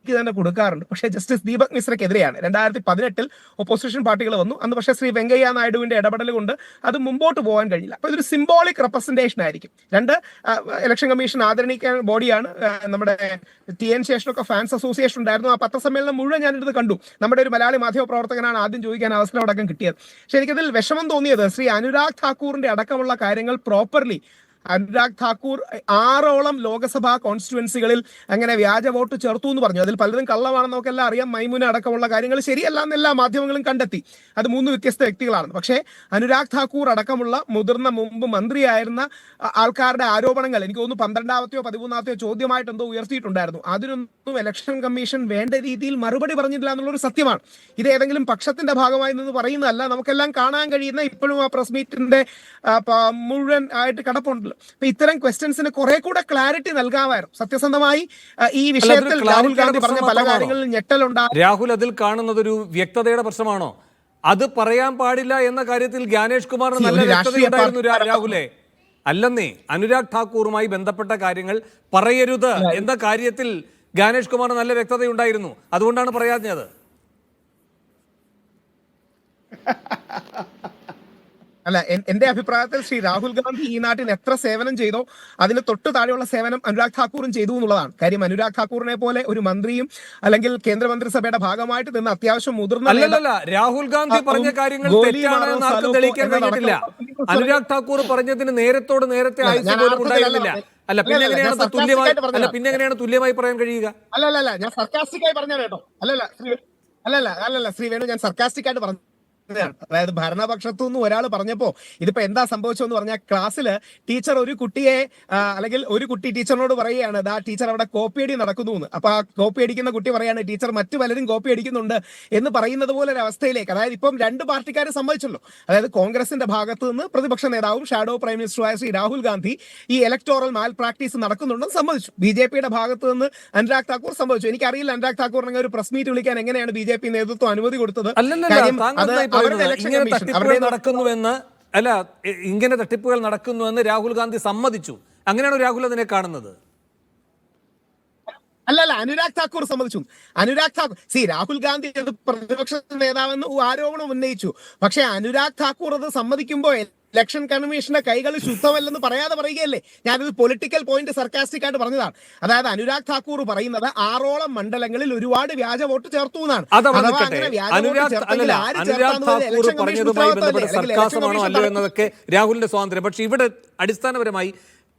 തന്നെ കൊടുക്കാറുണ്ട്. പക്ഷേ ജസ്റ്റിസ് ദീപക് മിശ്രയ്ക്കെതിരെയാണ്. 2018 ഒപ്പോസിഷൻ പാർട്ടികൾ വന്നു. അന്ന് പക്ഷേ ശ്രീ വെങ്കയ്യ നായിഡുവിന്റെ ഇടപെടൽ കൊണ്ട് അത് മുമ്പോട്ട് പോകാൻ കഴിയില്ല. അപ്പോൾ ഇതൊരു സിംബോളിക് റെപ്രസെന്റേഷൻ ആയിരിക്കും. ഇലക്ഷൻ കമ്മീഷൻ ആദരണിക്കാൻ ബോഡിയാണ്. നമ്മുടെ TN ശേഷനൊക്കെ ഫാൻസ് അസോസിയേഷൻ ഉണ്ടായിരുന്നു. ആ പത്രസമ്മേളനം മുഴുവൻ ഞാനിത് കണ്ടു. നമ്മുടെ ഒരു മലയാളി മാധ്യമ പ്രവർത്തകനാണ് ആദ്യം ചോദിക്കാൻ അവസരം അടക്കം കിട്ടിയത്. പക്ഷെ എനിക്കതിൽ വിഷമം തോന്നിയത് ശ്രീ അനുരാഗ് ഠാക്കൂറിന്റെ അടക്കമുള്ള കാര്യങ്ങൾ പ്രോപ്പർലി അനുരാഗ് ഠാക്കൂർ 6ഓളം ലോക്സഭാ കോൺസ്റ്റിറ്റ്യുവൻസികളിൽ അങ്ങനെ വ്യാജ വോട്ട് ചേർത്തു എന്ന് പറഞ്ഞു. അതിൽ പലതും കള്ളമാണെന്ന് നമുക്കെല്ലാം അറിയാം. മൈമുന അടക്കമുള്ള കാര്യങ്ങൾ ശരിയല്ല എന്ന് എല്ലാ മാധ്യമങ്ങളും കണ്ടെത്തി. അത് 3 വ്യത്യസ്ത വ്യക്തികളാണ്. പക്ഷേ അനുരാഗ് ഠാക്കൂർ അടക്കമുള്ള മുതിർന്ന മുമ്പ് മന്ത്രിയായിരുന്ന ആൾക്കാരുടെ ആരോപണങ്ങൾ എനിക്ക് തോന്നുന്നു 12ാമത്തെയോ 13ാമത്തെയോ ചോദ്യമായിട്ട് എന്തോ ഉയർത്തിയിട്ടുണ്ടായിരുന്നു. അതിനൊന്നും ഇലക്ഷൻ കമ്മീഷൻ വേണ്ട രീതിയിൽ മറുപടി പറഞ്ഞിട്ടില്ല എന്നുള്ളൊരു സത്യമാണ്. ഇത് ഏതെങ്കിലും പക്ഷത്തിന്റെ ഭാഗമായി നിന്ന് പറയുന്നതല്ല. നമുക്കെല്ലാം കാണാൻ കഴിയുന്ന ഇപ്പോഴും ആ പ്രസ് മീറ്റിന്റെ മുഴുവൻ ആയിട്ട് കിടപ്പുണ്ടല്ലോ. അപ്പൊ ഇത്തരം ക്വസ്റ്റ്യൻസിന് കുറെ കൂടെ ക്ലാരിറ്റി നൽകാമായിരുന്നു. സത്യസന്ധമായി ഈ വിഷയത്തിൽ രാഹുൽ ഗാന്ധി പറഞ്ഞ പല കാര്യങ്ങളിൽ ഞെട്ടലുണ്ടാകും. രാഹുൽ അതിൽ കാണുന്നത് ഒരു വ്യക്തതയുടെ പ്രശ്നമാണോ? അത് പറയാൻ പാടില്ല എന്ന കാര്യത്തിൽ ജ്ഞാനേഷ് കുമാറിന് നല്ല വ്യക്തതയുണ്ടായിരുന്നു രാഹുലെ. അല്ലെന്നേ, അനുരാഗ് ഠാക്കൂറുമായി ബന്ധപ്പെട്ട കാര്യങ്ങൾ പറയരുത് എന്ന കാര്യത്തിൽ ജ്ഞാനേഷ് കുമാറിന് നല്ല വ്യക്തതയുണ്ടായിരുന്നു. അതുകൊണ്ടാണ് പറയാഞ്ഞത്. അല്ല, എന്റെ അഭിപ്രായത്തിൽ ശ്രീ രാഹുൽ ഗാന്ധി ഈ നാട്ടിൽ എത്ര സേവനം ചെയ്തോ അതിന് തൊട്ട് താഴെയുള്ള സേവനം അനുരാഗ് ഠാക്കൂറും ചെയ്തു എന്നുള്ളതാണ് കാര്യം. അനുരാഗ് ഠാക്കൂറിനെ പോലെ ഒരു മന്ത്രിയും അല്ലെങ്കിൽ കേന്ദ്രമന്ത്രിസഭയുടെ ഭാഗമായിട്ട് നിന്ന് അത്യാവശ്യം മുതിർന്ന രാഹുൽ ഗാന്ധി പറഞ്ഞ കാര്യങ്ങൾ തെറ്റാണെന്ന് ആർക്കും തെളിയിക്കാൻ കഴിഞ്ഞിട്ടില്ല. അനുരാഗ് ഠാക്കൂർ പറഞ്ഞതിന് നേരത്തോട് നേരത്തെ ഉണ്ടായിരുന്നില്ല. അല്ല പിന്നെ എങ്ങനെയാണ് തുല്യമായി പറയാൻ കഴിയുക? അല്ലല്ല, ഞാൻ സർക്കാസ്റ്റിക്കായി പറഞ്ഞ കേട്ടോ. അല്ലല്ല ശ്രീ വേണു, ഞാൻ സർക്കാസ്റ്റിക്കായിട്ട് പറഞ്ഞു. അതായത് ഭരണപക്ഷത്തു നിന്ന് ഒരാൾ പറഞ്ഞപ്പോ ഇതിപ്പോ എന്താ സംഭവിച്ചെന്ന് പറഞ്ഞാൽ ക്ലാസ്സിൽ ടീച്ചർ ഒരു കുട്ടിയെ അല്ലെങ്കിൽ ഒരു കുട്ടി ടീച്ചറിനോട് പറയുകയാണ് ടീച്ചർ അവിടെ കോപ്പി അടി നടക്കുന്നു എന്ന്. അപ്പൊ ആ കോപ്പി അടിക്കുന്ന കുട്ടി പറയാണ് ടീച്ചർ മറ്റു പലരും കോപ്പി അടിക്കുന്നുണ്ട് എന്ന് പറയുന്നത് പോലെ ഒരു അവസ്ഥയിലേക്ക്. അതായത് ഇപ്പം 2 പാർട്ടിക്കാരെ സമ്മതിച്ചല്ലോ. അതായത് കോൺഗ്രസിന്റെ ഭാഗത്ത് നിന്ന് പ്രതിപക്ഷ നേതാവും ഷാഡോ പ്രൈം മിനിസ്റ്ററുമായ ശ്രീ രാഹുൽ ഗാന്ധി ഈ ഇലക്ടോറൽ മാൽ പ്രാക്ടീസ് നടക്കുന്നുണ്ടെന്ന് സമ്മതിച്ചു. BJPയുടെ ഭാഗത്ത് നിന്ന് അനുരാഗ് ഠാക്കൂർ സമ്മതിച്ചു. എനിക്കറിയില്ല അനുരാഗ് ഠാക്കൂറിനെ ഒരു പ്രസ് മീറ്റ് വിളിക്കാൻ എങ്ങനെയാണ് BJP നേതൃത്വം അനുമതി കൊടുത്തത്. ഇങ്ങനെ തട്ടിപ്പുകൾ നടക്കുന്നുവെന്ന് രാഹുൽ ഗാന്ധി സമ്മതിച്ചു. അങ്ങനെയാണോ രാഹുൽ അതിനെ കാണുന്നത്? അല്ലല്ല, അനുരാഗ് ഠാക്കൂർ സമ്മതിച്ചു. അനുരാഗ് ഠാക്കൂർ രാഹുൽ ഗാന്ധി പ്രതിപക്ഷ നേതാവെന്ന് ആരോപണം ഉന്നയിച്ചു. പക്ഷെ അനുരാഗ് ഠാക്കൂർ അത് സമ്മതിക്കുമ്പോൾ ഇലക്ഷൻ കമ്മീഷന്റെ കൈകൾ ശുദ്ധമല്ലെന്ന് പറയാതെ പറയുകയല്ലേ. ഞാനത് പൊളിറ്റിക്കൽ പോയിന്റ് സർക്കാസ്റ്റിക് ആയിട്ട് പറഞ്ഞതാണ്. അതായത് അനുരാഗ് ഠാക്കൂർ പറയുന്നത് 6ഓളം മണ്ഡലങ്ങളിൽ ഒരുപാട് വ്യാജ വോട്ട് ചേർത്തു എന്നാണ്. എന്നതൊക്കെ രാഹുലിന്റെ സ്വാതന്ത്ര്യം. പക്ഷെ ഇവിടെ അടിസ്ഥാനപരമായി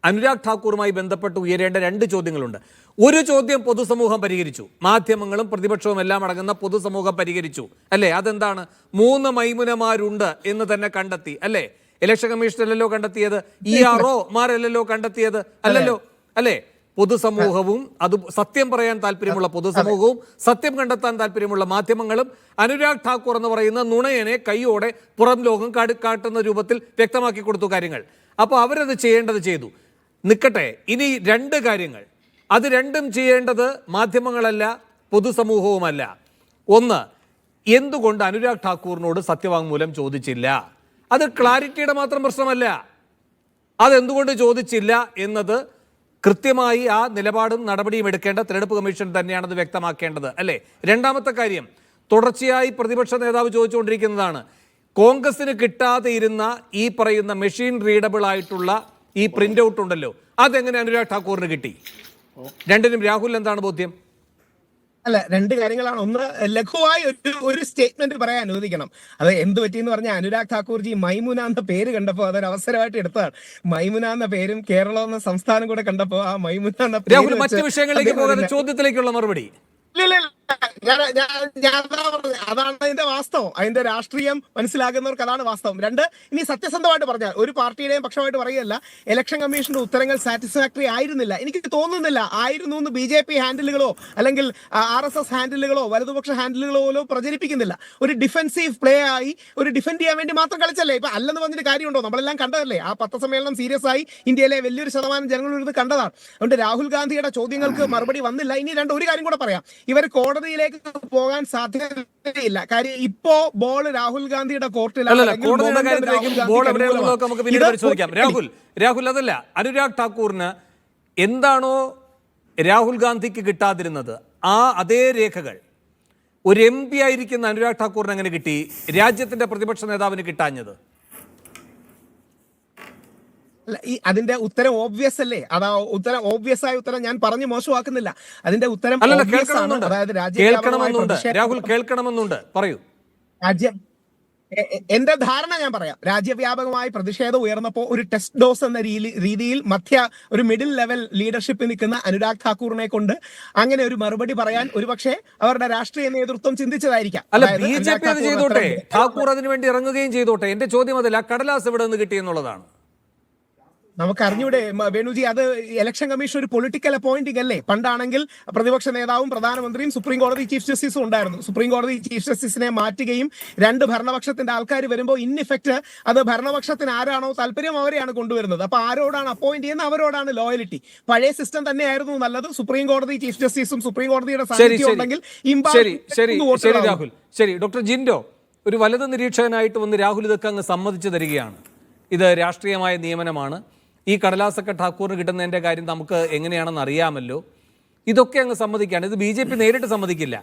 അനുരാഗ് ഠാക്കൂറുമായി ബന്ധപ്പെട്ട് ഉയരേണ്ട 2 ചോദ്യങ്ങളുണ്ട്. ഒരു ചോദ്യം പൊതുസമൂഹം പരിഹരിച്ചു, മാധ്യമങ്ങളും പ്രതിപക്ഷവും എല്ലാം അടങ്ങുന്ന പൊതുസമൂഹം പരിഹരിച്ചു അല്ലേ? അതെന്താണ്? 3 മൈമുനമാരുണ്ട് എന്ന് തന്നെ കണ്ടെത്തി അല്ലേ? ഇലക്ഷൻ കമ്മീഷനല്ലല്ലോ കണ്ടെത്തിയത്, ERO മാരല്ലല്ലോ കണ്ടെത്തിയത്, അല്ലല്ലോ അല്ലേ? പൊതുസമൂഹവും അത് സത്യം പറയാൻ താല്പര്യമുള്ള പൊതുസമൂഹവും സത്യം കണ്ടെത്താൻ താല്പര്യമുള്ള മാധ്യമങ്ങളും അനുരാഗ് ഠാക്കൂർ എന്ന് പറയുന്ന നുണയനെ കൈയോടെ പുറം ലോകം കാട്ടുന്ന രൂപത്തിൽ വ്യക്തമാക്കി കൊടുത്തു കാര്യങ്ങൾ. അപ്പോൾ അവരത് ചെയ്യേണ്ടത് ചെയ്തു. നിൽക്കട്ടെ, ഇനി 2 കാര്യങ്ങൾ. അത് രണ്ടും ചെയ്യേണ്ടത് മാധ്യമങ്ങളല്ല, പൊതുസമൂഹവുമല്ല. ഒന്ന്, എന്തുകൊണ്ട് അനുരാഗ് ഠാക്കൂറിനോട് സത്യവാങ്മൂലം ചോദിച്ചില്ല? അത് ക്ലാരിറ്റിയുടെ മാത്രം പ്രശ്നമല്ല. അതെന്തുകൊണ്ട് ചോദിച്ചില്ല എന്നത് കൃത്യമായി ആ നിലപാടും നടപടിയും എടുക്കേണ്ട തെരഞ്ഞെടുപ്പ് കമ്മീഷൻ തന്നെയാണത് വ്യക്തമാക്കേണ്ടത് അല്ലേ? 2ാമത്തെ കാര്യം, തുടർച്ചയായി പ്രതിപക്ഷ നേതാവ് ചോദിച്ചുകൊണ്ടിരിക്കുന്നതാണ്, കോൺഗ്രസിന് കിട്ടാതെ ഇരുന്ന ഈ പറയുന്ന മെഷീൻ റീഡബിൾ ആയിട്ടുള്ള ഈ പ്രിന്റ് ഔട്ട് ഉണ്ടല്ലോ, അതെങ്ങനെ അനുരാഗ് ഠാക്കൂറിന് കിട്ടി? 2നും രാഹുൽ എന്താണ് ബോധ്യം? അല്ല, 2 കാര്യങ്ങളാണ്. ഒന്ന്, ലഘുവായി ഒരു സ്റ്റേറ്റ്മെന്റ് പറയാൻ അനുവദിക്കണം. അത് എന്ത് പറ്റിയെന്ന് പറഞ്ഞാൽ അനുരാഗ് ഠാക്കൂർജി മൈമുന എന്ന പേര് കണ്ടപ്പോൾ അതൊരു അവസരമായിട്ട് എടുത്തതാണ്. മൈമുന എന്ന പേരും കേരളം എന്ന സംസ്ഥാനം കൂടെ കണ്ടപ്പോൾ ആ മൈമുന എന്ന രാഹുൽ മറ്റു വിഷയങ്ങളിലേക്ക് പോകാതെ ചോദ്യത്തിലേക്കുള്ള മറുപടി. അതാണ് അതിന്റെ വാസ്തവം. അതിന്റെ രാഷ്ട്രീയം മനസ്സിലാകുന്നവർക്ക് അതാണ് വാസ്തവം. രണ്ട്, ഇനി സത്യസന്ധമായിട്ട് പറഞ്ഞാൽ ഒരു പാർട്ടിയുടെയും പക്ഷമായിട്ട് പറയുകയല്ല, ഇലക്ഷൻ കമ്മീഷന്റെ ഉത്തരങ്ങൾ സാറ്റിസ്ഫാക്ടറി ആയിരുന്നില്ല. എനിക്ക് തോന്നുന്നില്ല ആയിരുന്നു എന്ന് BJP ഹാൻഡിലുകളോ അല്ലെങ്കിൽ RSS ഹാൻഡിലുകളോ വലതുപക്ഷ ഹാൻഡിലുകളോ പ്രചരിപ്പിക്കുന്നില്ല. ഒരു ഡിഫെൻസീവ് പ്ലേ ആയി ഒരു ഡിഫെൻഡ് ചെയ്യാൻ വേണ്ടി മാത്രം കളിച്ചല്ലേ. ഇപ്പൊ അല്ലെന്ന് പറഞ്ഞിട്ട് കാര്യമുണ്ടോ? നമ്മളെല്ലാം കണ്ടതല്ലേ. ആ പത്രസമ്മേളനം സീരിയസ് ആയി ഇന്ത്യയിലെ വലിയൊരു ശതമാനം ജനങ്ങൾ ഇത് കണ്ടതാണ്. അതുകൊണ്ട് രാഹുൽ ഗാന്ധിയുടെ ചോദ്യങ്ങൾക്ക് മറുപടി വന്നില്ല. ഇനി ഒരു കാര്യം കൂടെ പറയാം. ഇവർ കോടതിയിലേക്ക് പോകാൻ സാധ്യതയില്ല. കാര്യം ഇപ്പോ ബോൾ രാഹുൽ ഗാന്ധിയുടെ കോർട്ടിലാണ്. രാഹുൽ അതല്ല, അനുരാഗ് ഠാക്കൂറിന് എന്താണോ രാഹുൽ ഗാന്ധിക്ക് കിട്ടാതിരുന്നത് അതേ രേഖകൾ ഒരു MP ആയിരിക്കുന്ന അനുരാഗ് ഠാക്കൂറിന് എങ്ങനെ കിട്ടി, രാജ്യത്തിന്റെ പ്രതിപക്ഷ നേതാവിന് കിട്ടാഞ്ഞത്? അതിന്റെ ഉത്തരം ഓബ്വിയസ് അല്ലേ? അതാ ഉത്തരം, ഓബ്വിയസ് ആയ ഉത്തരം ഞാൻ പറഞ്ഞു മോശമാക്കുന്നില്ല. അതിന്റെ ഉത്തരം അതായത് രാഹുൽ കേൾക്കണമെന്നുണ്ട്. പറയൂ. എന്റെ ധാരണ ഞാൻ പറയാം. രാജ്യവ്യാപകമായി പ്രതിഷേധം ഉയർന്നപ്പോൾ ഒരു ടെസ്റ്റ് ഡോസ് എന്ന രീതിയിൽ ഒരു മിഡിൽ ലെവൽ ലീഡർഷിപ്പിൽ നിൽക്കുന്ന അനുരാഗ് ഠാക്കൂറിനെ കൊണ്ട് അങ്ങനെ ഒരു മറുപടി പറയാൻ ഒരുപക്ഷെ അവരുടെ രാഷ്ട്രീയ നേതൃത്വം ചിന്തിച്ചതായിരിക്കാം. അല്ല, BJP അത് ചെയ്തോട്ടെ, ഠാക്കൂർ അതിനു വേണ്ടി ഇറങ്ങുകയും ചെയ്തോട്ടെ. എന്റെ ചോദ്യം അതല്ല, കടലാസ് എവിടെ നിന്ന് കിട്ടിയെന്നുള്ളതാണ്. നമുക്ക് അറിഞ്ഞൂടെ വേണുജി? അത് ഇലക്ഷൻ കമ്മീഷൻ ഒരു പൊളിറ്റിക്കൽ അപ്പോയിന്റിംഗ് അല്ലേ? പണ്ടാണെങ്കിൽ പ്രതിപക്ഷ നേതാവും പ്രധാനമന്ത്രിയും സുപ്രീം കോടതി ചീഫ് ജസ്റ്റിസും ഉണ്ടായിരുന്നു. സുപ്രീം കോടതി ചീഫ് ജസ്റ്റിസിനെ മാറ്റുകയും രണ്ട് ഭരണപക്ഷത്തിന്റെ ആൾക്കാർ വരുമ്പോൾ ഇൻ ഇഫക്റ്റ് അത് ഭരണപക്ഷത്തിന് ആരാണോ താല്പര്യം അവരെയാണ് കൊണ്ടുവരുന്നത്. അപ്പൊ ആരോടാണ് അപ്പോയിന്റ് ചെയ്യുന്നത് അവരോടാണ് ലോയലിറ്റി. പഴയ സിസ്റ്റം തന്നെയായിരുന്നു നല്ലത്. സുപ്രീം കോടതി ചീഫ് ജസ്റ്റിസും സുപ്രീം കോടതിയുടെ സാന്നിധ്യം ഉണ്ടെങ്കിൽ ശരി. ഡോക്ടർ ജിൻഡോ, ഒരു വലത് നിരീക്ഷകനായിട്ട് വന്ന് രാഹുൽ ഇതൊക്കെ അങ്ങ് സമ്മതിച്ചു തരികയാണ്. ഇത് രാഷ്ട്രീയമായ നിയമനമാണ്. ഈ കടലാസൊക്കെ ഠാക്കൂറിന് കിട്ടുന്നതിൻ്റെ കാര്യം നമുക്ക് എങ്ങനെയാണെന്ന് അറിയാമല്ലോ. ഇതൊക്കെ അങ്ങ് സമ്മതിക്കുകയാണ്. ഇത് BJP നേരിട്ട് സമ്മതിക്കില്ല.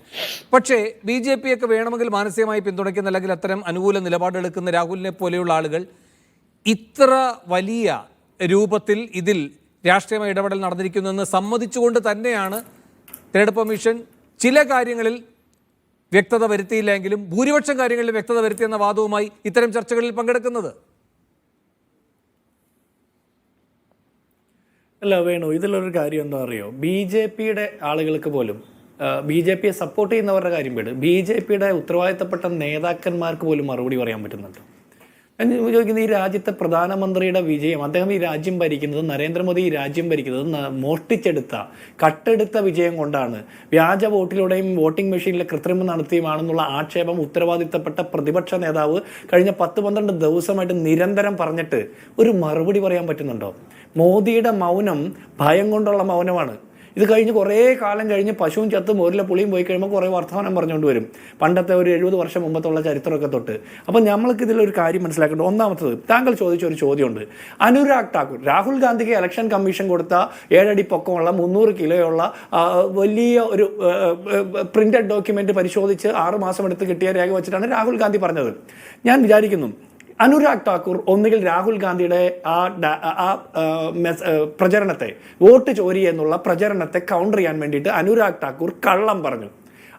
പക്ഷേ BJP ഒക്കെ വേണമെങ്കിൽ മാനസികമായി പിന്തുണയ്ക്കുന്ന അല്ലെങ്കിൽ അത്തരം അനുകൂല നിലപാടെടുക്കുന്ന രാഹുലിനെ പോലെയുള്ള ആളുകൾ ഇത്ര വലിയ രൂപത്തിൽ ഇതിൽ രാഷ്ട്രീയമായ ഇടപെടൽ നടന്നിരിക്കുന്നതെന്ന് സമ്മതിച്ചുകൊണ്ട് തന്നെയാണ് തിരഞ്ഞെടുപ്പ് കമ്മീഷൻ ചില കാര്യങ്ങളിൽ വ്യക്തത വരുത്തിയില്ലെങ്കിലും ഭൂരിപക്ഷം കാര്യങ്ങളിൽ വ്യക്തത വരുത്തിയെന്ന വാദവുമായി ഇത്തരം ചർച്ചകളിൽ പങ്കെടുക്കുന്നത്. അല്ല വേണു, ഇതിലൊരു കാര്യം എന്താ അറിയോ, BJPയുടെ ആളുകൾക്ക് പോലും BJPയെ സപ്പോർട്ട് ചെയ്യുന്നവരുടെ കാര്യം വിട്, BJPയുടെ ഉത്തരവാദിത്തപ്പെട്ട നേതാക്കന്മാർക്ക് പോലും മറുപടി പറയാൻ പറ്റുന്നുണ്ട്. ഞാൻ ചോദിക്കുന്നത്, ഈ രാജ്യത്തെ പ്രധാനമന്ത്രിയുടെ വിജയം, അദ്ദേഹം ഈ രാജ്യം ഭരിക്കുന്നത്, നരേന്ദ്രമോദി ഈ രാജ്യം ഭരിക്കുന്നത് മോഷ്ടിച്ചെടുത്ത കട്ടെടുത്ത വിജയം കൊണ്ടാണ്, വ്യാജ വോട്ടിലൂടെയും വോട്ടിംഗ് മെഷീനിലെ കൃത്രിമം നടത്തിയുമാണെന്നുള്ള ആക്ഷേപം ഉത്തരവാദിത്തപ്പെട്ട പ്രതിപക്ഷ നേതാവ് കഴിഞ്ഞ 10-12 ദിവസമായിട്ട് നിരന്തരം പറഞ്ഞിട്ട് ഒരു മറുപടി പറയാൻ പറ്റുന്നുണ്ടോ? മോദിയുടെ മൗനം ഭയം കൊണ്ടുള്ള മൗനമാണ്. ഇത് കഴിഞ്ഞ് കുറേ കാലം കഴിഞ്ഞ് പശുവും ചത്തും ഓരിലെ പുളിയും പോയി കഴിയുമ്പോൾ കുറേ വർത്തമാനം പറഞ്ഞുകൊണ്ട് വരും, പണ്ടത്തെ ഒരു 70 വർഷം മുമ്പത്തുള്ള ചരിത്രമൊക്കെ തൊട്ട്. അപ്പം നമ്മൾക്ക് ഇതിലൊരു കാര്യം മനസ്സിലാക്കേണ്ടത്, ഒന്നാമത്തത് താങ്കൾ ചോദിച്ച ഒരു ചോദ്യമുണ്ട്. അനുരാഗ് ഠാക്കൂർ രാഹുൽ ഗാന്ധിക്ക് ഇലക്ഷൻ കമ്മീഷൻ കൊടുത്ത 7 അടി പൊക്കമുള്ള 300 കിലോയുള്ള വലിയ ഒരു പ്രിന്റഡ് ഡോക്യുമെന്റ് പരിശോധിച്ച് 6 മാസം എടുത്ത് കിട്ടിയ രേഖ വെച്ചിട്ടാണ് രാഹുൽ ഗാന്ധി പറഞ്ഞത്. ഞാൻ വിചാരിക്കുന്നു അനുരാഗ് ഠാക്കൂർ ഒന്നുകിൽ രാഹുൽ ഗാന്ധിയുടെ പ്രചരണത്തെ, വോട്ട് ചോരി എന്നുള്ള പ്രചരണത്തെ കൗണ്ടർ ചെയ്യാൻ വേണ്ടിയിട്ട് അനുരാഗ് ഠാക്കൂർ കള്ളം പറഞ്ഞു,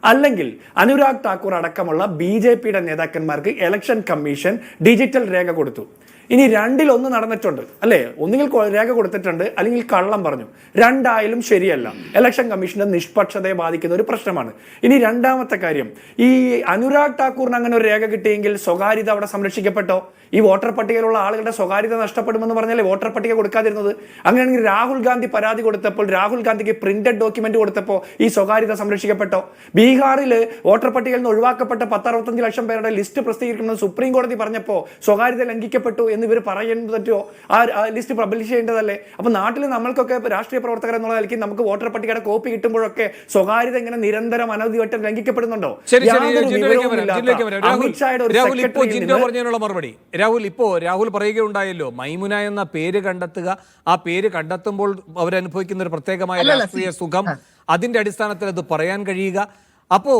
അല്ലെങ്കിൽ അനുരാഗ് ഠാക്കൂർ അടക്കമുള്ള BJPയുടെ നേതാക്കന്മാർക്ക് ഇലക്ഷൻ കമ്മീഷൻ ഡിജിറ്റൽ രേഖ കൊടുത്തു. ഇനി രണ്ടിലൊന്ന് നടന്നിട്ടുണ്ട് അല്ലേ? ഒന്നുകിൽ രേഖ കൊടുത്തിട്ടുണ്ട് അല്ലെങ്കിൽ കള്ളം പറഞ്ഞു. രണ്ടായാലും ശരിയല്ല. ഇലക്ഷൻ കമ്മീഷന്റെ നിഷ്പക്ഷതയെ ബാധിക്കുന്ന ഒരു പ്രശ്നമാണ്. ഇനി രണ്ടാമത്തെ കാര്യം, ഈ അനുരാഗ് ഠാക്കൂറിന് അങ്ങനെ ഒരു രേഖ കിട്ടിയെങ്കിൽ സ്വകാര്യത അവിടെ സംരക്ഷിക്കപ്പെട്ടോ? ഈ വോട്ടർ പട്ടികയിലുള്ള ആളുകളുടെ സ്വകാര്യത നഷ്ടപ്പെടുമെന്ന് പറഞ്ഞാലേ വോട്ടർ പട്ടിക കൊടുക്കാതിരുന്നത്. അങ്ങനെയാണെങ്കിൽ രാഹുൽ ഗാന്ധി പരാതി കൊടുത്തപ്പോൾ, രാഹുൽ ഗാന്ധിക്ക് പ്രിന്റഡ് ഡോക്യുമെന്റ് കൊടുത്തപ്പോൾ ഈ സ്വകാര്യത സംരക്ഷിക്കപ്പെട്ടോ? ബീഹാറിൽ വോട്ടർ പട്ടികയിൽ നിന്ന് ഒഴിവാക്കപ്പെട്ട 10-65 ലക്ഷം പേരുടെ ലിസ്റ്റ് പ്രസിദ്ധീകരിക്കുന്നത് സുപ്രീം കോടതി പറഞ്ഞപ്പോൾ സ്വകാര്യത ലംഘിക്കപ്പെട്ടു എന്ന് ഇവർ പറയുന്നത് പറ്റുമോ? ആ ലിസ്റ്റ് പബ്ലിഷ് ചെയ്യേണ്ടതല്ലേ? അപ്പൊ നാട്ടിൽ നമ്മൾക്കൊക്കെ രാഷ്ട്രീയ പ്രവർത്തകർ എന്നുള്ള നിലയ്ക്ക് നമുക്ക് വോട്ടർ പട്ടികയുടെ കോപ്പി കിട്ടുമ്പോഴൊക്കെ സ്വകാര്യത ഇങ്ങനെ നിരന്തരം അനധികൃതം ലംഘിക്കപ്പെടുന്നുണ്ടോ? രാഹുൽ പറയുകയുണ്ടായല്ലോ, മൈമുന എന്ന പേര് കണ്ടെത്തുക, ആ പേര് കണ്ടെത്തുമ്പോൾ അവരനുഭവിക്കുന്ന ഒരു പ്രത്യേകമായ രാഷ്ട്രീയ സുഖം, അതിന്റെ അടിസ്ഥാനത്തിൽ അത് പറയാൻ കഴിയുക. അപ്പോ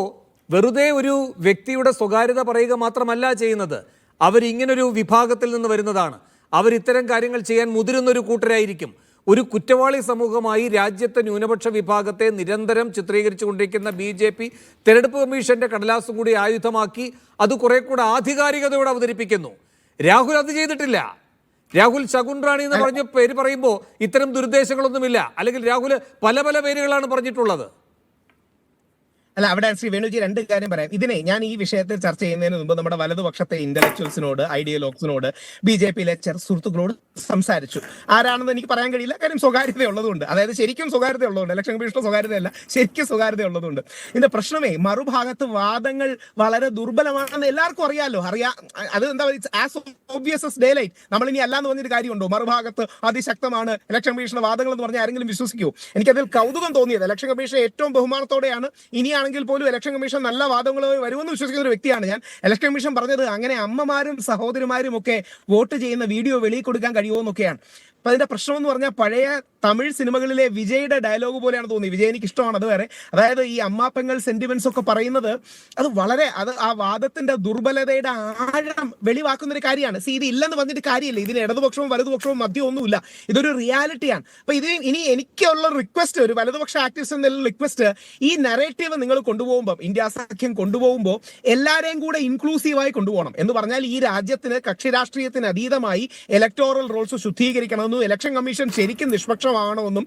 വെറുതെ ഒരു വ്യക്തിയുടെ സ്വകാര്യത പറയുക മാത്രമല്ല ചെയ്യുന്നത്, അവരിങ്ങനൊരു വിഭാഗത്തിൽ നിന്ന് വരുന്നതാണ്. അവരിത്തരം കാര്യങ്ങൾ ചെയ്യാൻ മുതിരുന്നൊരു കൂട്ടരായിരിക്കും. ഒരു കുറ്റവാളി സമൂഹമായി രാജ്യത്തെ ന്യൂനപക്ഷ വിഭാഗത്തെ നിരന്തരം ചിത്രീകരിച്ചു കൊണ്ടിരിക്കുന്ന BJP തെരഞ്ഞെടുപ്പ് കമ്മീഷന്റെ കടലാസും കൂടി ആയുധമാക്കി അത് കുറെ കൂടെ ആധികാരികതയോടെ അവതരിപ്പിക്കുന്നു. രാഹുൽ അത് ചെയ്തിട്ടില്ല. രാഹുൽ ശകുൻ റാണി എന്ന് പറഞ്ഞ പേര് പറയുമ്പോൾ ഇത്തരം ദുരുദ്ദേശങ്ങളൊന്നുമില്ല. അല്ലെങ്കിൽ രാഹുൽ പല പല പേരുകളാണ് പറഞ്ഞിട്ടുള്ളത്. അല്ല, അവിടെ ശ്രീ വേണുജി രണ്ട് കാര്യം പറയാം. ഇതിനെ ഞാൻ ഈ വിഷയത്തിൽ ചർച്ച ചെയ്യുന്നതിന് മുമ്പ് നമ്മുടെ വലതുപക്ഷത്തെ ഇന്റലക്ച്വൽസിനോട്, ഐഡിയോലോഗ്സിനോട്, BJP സുഹൃത്തുക്കളോട് സംസാരിച്ചു. ആരാണെന്ന് എനിക്ക് പറയാൻ കഴിയില്ല, കാര്യം സ്വകാര്യത ഉള്ളതുകൊണ്ട്. അതായത് ശരിക്കും സ്വകാര്യത ഉള്ളതുകൊണ്ട്, ഇലക്ഷൻ കമ്മീഷന്റെ സ്വകാര്യതയല്ല, ശരിക്കും സ്വകാര്യത ഉള്ളതുകൊണ്ട്. ഇതിന്റെ പ്രശ്നമേ മറുഭാഗത്ത് വാദങ്ങൾ വളരെ ദുർബലമാണെന്ന് എല്ലാവർക്കും അറിയാമല്ലോ. അത് എന്താ ആസ് ഓബ്വിയസ് as daylight. നമ്മൾ ഇനി അല്ലാന്ന് പറഞ്ഞൊരു കാര്യമുണ്ടോ? മറുഭാഗത്ത് അതിശക്തമാണ് ഇലക്ഷൻ കമ്മീഷന്റെ വാദങ്ങൾ എന്ന് പറഞ്ഞാൽ ആരെങ്കിലും വിശ്വസിക്കുമോ? എനിക്കതിൽ കൗതുകം തോന്നിയത്, ഇലക്ഷൻ കമ്മീഷൻ ഏറ്റവും ബഹുമാനത്തോടെയാണ്, ഇനിയാണെങ്കിൽ പോലും ഇലക്ഷൻ കമ്മീഷൻ നല്ല വാദങ്ങളുമായി വരുമെന്ന് വിശ്വസിക്കുന്ന ഒരു വ്യക്തിയാണ് ഞാൻ. ഇലക്ഷൻ കമ്മീഷൻ പറഞ്ഞത് അങ്ങനെ അമ്മമാരും സഹോദരിമാരും ഒക്കെ വോട്ട് ചെയ്യുന്ന വീഡിയോ വെളിയിൽ കൊടുക്കാൻ കഴിയുമോ എന്നൊക്കെയാണ്. അപ്പൊ അതിന്റെ പ്രശ്നം എന്ന് പറഞ്ഞാൽ പഴയ തമിഴ് സിനിമകളിലെ വിജയുടെ ഡയലോഗ് പോലെയാണ് തോന്നി. വിജയ് എനിക്ക് ഇഷ്ടമാണ്, അത് വേറെ. അതായത് ഈ അമ്മാപ്പെങ്ങൾ സെന്റിമെന്റ്സ് ഒക്കെ പറയുന്നത് അത് വളരെ ആ വാദത്തിന്റെ ദുർബലതയുടെ ആഴം വെളിവാക്കുന്ന ഒരു കാര്യമാണ്. ഇത് ഇല്ലെന്ന് പറഞ്ഞിട്ട് കാര്യമില്ല. ഇതിന് ഇടതുപക്ഷവും വലതുപക്ഷവും മധ്യം ഒന്നുമില്ല. ഇതൊരു റിയാലിറ്റിയാണ്. അപ്പൊ ഇനി എനിക്കുള്ള റിക്വസ്റ്റ്, ഒരു വലതുപക്ഷ ആക്ടിവിസ്റ്റ് എന്നുള്ള റിക്വസ്റ്റ്, ഈ നറേറ്റീവ് നിങ്ങൾ കൊണ്ടുപോകുമ്പോൾ, ഇന്ത്യ സഖ്യം കൊണ്ടുപോകുമ്പോൾ എല്ലാവരെയും കൂടെ ഇൻക്ലൂസീവായി കൊണ്ടുപോകണം. എന്ന് പറഞ്ഞാൽ ഈ രാജ്യത്തിന് കക്ഷി രാഷ്ട്രീയത്തിന് അതീതമായി ഇലക്ടോറൽ റോൾസ് ശുദ്ധീകരിക്കണമെന്നും ഇലക്ഷൻ കമ്മീഷൻ ശരിക്കും നിഷ്പക്ഷമാകണമെന്നും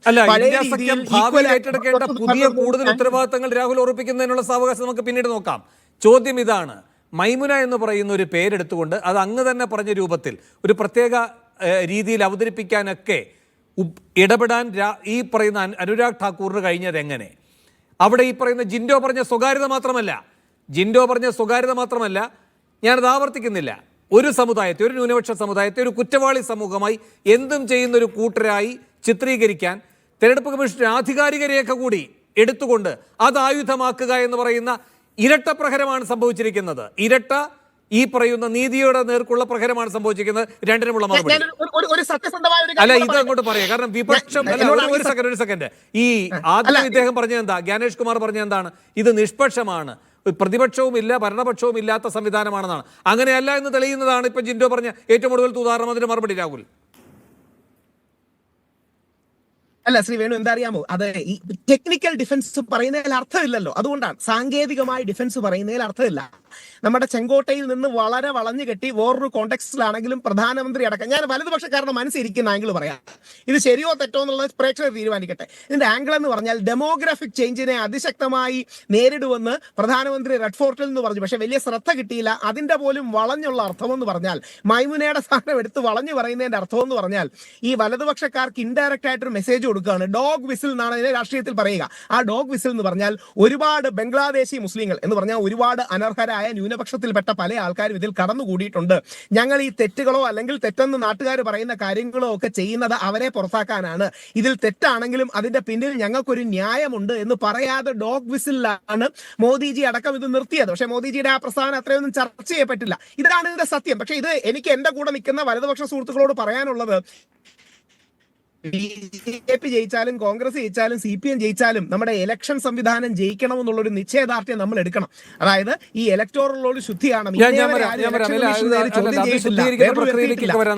ഏറ്റെടുക്കേണ്ട പുതിയ കൂടുതൽ ഉത്തരവാദിത്തങ്ങൾ രാഹുൽ ഉറപ്പിക്കുന്നതിനുള്ള സാവകാശം നമുക്ക് പിന്നീട് നോക്കാം. ചോദ്യം ഇതാണ്, മൈമുന എന്ന് പറയുന്ന ഒരു പേരെടുത്തുകൊണ്ട് അത് അങ്ങ് തന്നെ പറഞ്ഞ രൂപത്തിൽ ഒരു പ്രത്യേക രീതിയിൽ അവതരിപ്പിക്കാനൊക്കെ ഇടപെടാൻ ഈ പറയുന്ന അനുരാഗ് ഠാക്കൂറിന് കഴിഞ്ഞത് എങ്ങനെ? അവിടെ ഈ പറയുന്ന ജിൻഡോ പറഞ്ഞ സ്വകാര്യത മാത്രമല്ല, ഞാനത് ആവർത്തിക്കുന്നില്ല, ഒരു സമുദായത്തെ, ഒരു ന്യൂനപക്ഷ സമുദായത്തെ ഒരു കുറ്റവാളി സമൂഹമായി എന്തും ചെയ്യുന്ന ഒരു കൂട്ടരായി ചിത്രീകരിക്കാൻ തെരഞ്ഞെടുപ്പ് കമ്മീഷന്റെ ആധികാരിക രേഖ കൂടി എടുത്തുകൊണ്ട് അത് ആയുധമാക്കുക എന്ന് പറയുന്ന ഇരട്ട പ്രഹരമാണ് സംഭവിച്ചിരിക്കുന്നത്. ഈ പറയുന്ന നീതിയുടെ നേർക്കുള്ള പ്രഹരമാണ് സംഭവിച്ചിരിക്കുന്നത്. രണ്ടിനുമുള്ള മറുപടി അല്ല, ഇത് അങ്ങോട്ട് പറയാം. കാരണം വിപക്ഷം ഒരു സെക്കൻഡ് ഈ ആദ്യം ഇദ്ദേഹം പറഞ്ഞത് എന്താ, ജ്ഞാനേഷ് കുമാർ പറഞ്ഞത് എന്താണ്? ഇത് നിഷ്പക്ഷമാണ്, പ്രതിപക്ഷവും ഇല്ല ഭരണപക്ഷവും ഇല്ലാത്ത സംവിധാനമാണെന്നാണ്. അങ്ങനെയല്ല എന്ന് തെളിയുന്നതാണ് ഇപ്പൊ ജിൻഡോ പറഞ്ഞ ഏറ്റവും ഒടുവിലത്തെ ഉദാഹരണം. അതിന് മറുപടി രാഹുൽ. അല്ല ശ്രീ വേണു, എന്താ അറിയാമോ, അത് ഈ ടെക്നിക്കൽ ഡിഫൻസ് പറയുന്നതിൽ അർത്ഥമില്ലല്ലോ. അതുകൊണ്ടാണ് സാങ്കേതികമായി ഡിഫൻസ് പറയുന്നതിൽ അർത്ഥമില്ല. നമ്മുടെ ചെങ്കോട്ടയിൽ നിന്ന് വളരെ വളഞ്ഞു കെട്ടി വേറൊരു കോണ്ടെക്സ്റ്റിലാണെങ്കിലും പ്രധാനമന്ത്രി അടക്കം, ഞാൻ വലതുപക്ഷക്കാരുടെ മനസ്സിരിക്കുന്ന ആംഗിൾ പറയാം. ഇത് ശരിയോ തെറ്റോ എന്നുള്ളത് പ്രേക്ഷകർ തീരുമാനിക്കട്ടെ. ഇതിന്റെ ആംഗിൾ എന്ന് പറഞ്ഞാൽ ഡെമോഗ്രാഫിക് ചേഞ്ചിനെ അതിശക്തമായി നേരിടുമെന്ന് പ്രധാനമന്ത്രി റെഡ് ഫോർട്ടിൽ നിന്ന് പറഞ്ഞു. പക്ഷെ വലിയ ശ്രദ്ധ കിട്ടിയില്ല. അതിന്റെ പോലും വളഞ്ഞുള്ള അർത്ഥമെന്ന് പറഞ്ഞാൽ, മൈമുനയുടെ സ്ഥാനം എടുത്ത് വളഞ്ഞു പറയുന്നതിന്റെ അർത്ഥമെന്ന് പറഞ്ഞാൽ, ഈ വലതുപക്ഷക്കാർക്ക് ഇൻഡയറക്റ്റ് ആയിട്ടൊരു മെസ്സേജ് കൊടുക്കുകയാണ്. ഡോഗ് വിസിൽ എന്നാണ് ഇതിനെ രാഷ്ട്രീയത്തിൽ പറയുക. ആ ഡോഗ് വിസിൽ എന്ന് പറഞ്ഞാൽ ഒരുപാട് ബംഗ്ലാദേശി മുസ്ലിങ്ങൾ എന്ന് പറഞ്ഞാൽ ഒരുപാട് അനർഹരായ ന്യൂനപക്ഷത്തിൽപ്പെട്ട പല ആൾക്കാരും ഇതിൽ കടന്നുകൂടിയിട്ടുണ്ട്. ഞങ്ങൾ ഈ തെറ്റുകളോ അല്ലെങ്കിൽ തെറ്റെന്ന് നാട്ടുകാർ പറയുന്ന കാര്യങ്ങളോ ഒക്കെ ചെയ്യുന്നത് അവരെ പുറത്താക്കാനാണ്. ഇതിൽ തെറ്റാണെങ്കിലും അതിന്റെ പിന്നിൽ ഞങ്ങൾക്കൊരു ന്യായമുണ്ട് എന്ന് പറയാതെ ഡോഗ് വിസിലാണ് മോദിജി അടക്കം ഇത് നിർത്തിയത്. പക്ഷേ മോദിജിയുടെ ആ പ്രസ്താവന അത്രയൊന്നും ചർച്ച ചെയ്യപ്പെട്ടില്ല. ഇതാണ് ഇതിന്റെ സത്യം. പക്ഷേ ഇത് എനിക്ക് എന്റെ കൂടെ നിൽക്കുന്ന വലതുപക്ഷ സുഹൃത്തുക്കളോട് പറയാനുള്ളത്, BJP ജയിച്ചാലും കോൺഗ്രസ് ജയിച്ചാലും CPM ജയിച്ചാലും നമ്മുടെ ഇലക്ഷൻ സംവിധാനം ജയിക്കണമെന്നുള്ളൊരു നിശ്ചയദാർഢ്യം നമ്മൾ എടുക്കണം. അതായത് ഈ ഇലക്ടോറൽ ശുദ്ധിയാണ്.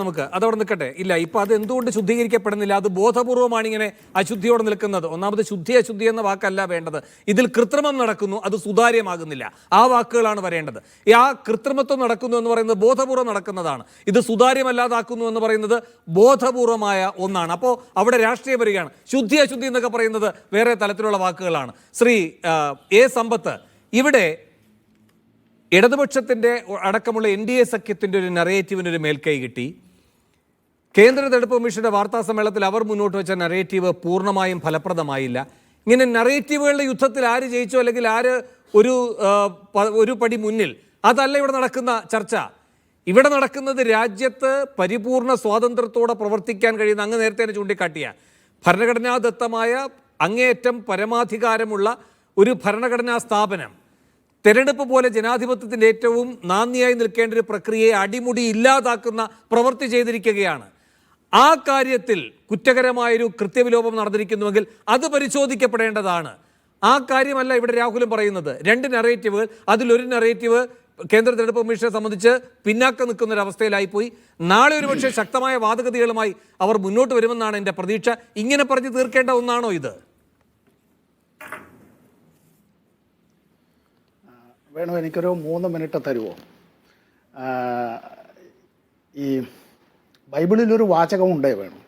നമുക്ക് അതവിടെ നിൽക്കട്ടെ. ഇല്ല, ഇപ്പൊ അത് എന്തുകൊണ്ട് ശുദ്ധീകരിക്കപ്പെടുന്നില്ല? അത് ബോധപൂർവമാണ് ഇങ്ങനെ അശുദ്ധിയോടെ നിൽക്കുന്നത്. ഒന്നാമത് ശുദ്ധി അശുദ്ധി എന്ന വാക്കല്ല വേണ്ടത്. ഇതിൽ കൃത്രിമം നടക്കുന്നു, അത് സുതാര്യമാകുന്നില്ല. ആ വാക്കുകളാണ് വരേണ്ടത്. ആ കൃത്രിമത്വം നടക്കുന്നു എന്ന് പറയുന്നത് ബോധപൂർവ്വം നടക്കുന്നതാണ്. ഇത് സുതാര്യമല്ലാതാക്കുന്നു എന്ന് പറയുന്നത് ബോധപൂർവമായ ഒന്നാണ്. അപ്പോൾ അവിടെ രാഷ്ട്രീയം വരികയാണ്. ശുദ്ധി അശുദ്ധി എന്നൊക്കെ പറയുന്നത് വേറെ തലത്തിലുള്ള വാക്കുകളാണ്. ശ്രീ സമ്പത്ത്, ഇവിടെ ഇടതുപക്ഷത്തിന്റെ അടക്കമുള്ള NDA സഖ്യത്തിന്റെ ഒരു നറേറ്റീവിന് ഒരു മേൽക്കൈ കിട്ടി. കേന്ദ്ര തെരഞ്ഞെടുപ്പ് കമ്മീഷന്റെ വാർത്താ സമ്മേളനത്തിൽ അവർ മുന്നോട്ട് വെച്ച നറേറ്റീവ് പൂർണ്ണമായും ഫലപ്രദമായില്ല. ഇങ്ങനെ നറേറ്റീവുകളുടെ യുദ്ധത്തിൽ ആര് ജയിച്ചോ അല്ലെങ്കിൽ ആര് ഒരു പടി മുന്നിൽ, അതല്ല ഇവിടെ നടക്കുന്ന ചർച്ച. ഇവിടെ നടക്കുന്നത് രാജ്യത്ത് പരിപൂർണ സ്വാതന്ത്ര്യത്തോടെ പ്രവർത്തിക്കാൻ കഴിയുന്ന, അങ്ങ് നേരത്തെ തന്നെ ചൂണ്ടിക്കാട്ടിയ ഭരണഘടനാദത്തമായ അങ്ങേയറ്റം പരമാധികാരമുള്ള ഒരു ഭരണഘടനാ സ്ഥാപനം തെരഞ്ഞെടുപ്പ് പോലെ ജനാധിപത്യത്തിൻ്റെ ഏറ്റവും നാന്ദിയായി നിൽക്കേണ്ട ഒരു പ്രക്രിയയെ അടിമുടി ഇല്ലാതാക്കുന്ന പ്രവൃത്തി ചെയ്തിരിക്കുകയാണ്. ആ കാര്യത്തിൽ കുറ്റകരമായൊരു കൃത്യവിലോപം നടന്നിരിക്കുന്നുവെങ്കിൽ അത് പരിശോധിക്കപ്പെടേണ്ടതാണ്. ആ കാര്യമല്ല ഇവിടെ രാഹുലും പറയുന്നത്. രണ്ട് നറേറ്റീവുകൾ, അതിലൊരു നറേറ്റീവ് കേന്ദ്ര തെരഞ്ഞെടുപ്പ് കമ്മീഷനെ സംബന്ധിച്ച് പിന്നാക്കം നിൽക്കുന്ന ഒരു അവസ്ഥയിലായിപ്പോയി. നാളെ ഒരുപക്ഷെ ശക്തമായ വാദഗതികളുമായി അവർ മുന്നോട്ട് വരുമെന്നാണ് എൻ്റെ പ്രതീക്ഷ. ഇങ്ങനെ പറഞ്ഞു തീർക്കേണ്ട ഒന്നാണോ ഇത്? വേണു, എനിക്കൊരു 3 മിനിറ്റ് തരുമോ? ഈ ബൈബിളിലൊരു വാചകമുണ്ടേ വേണു,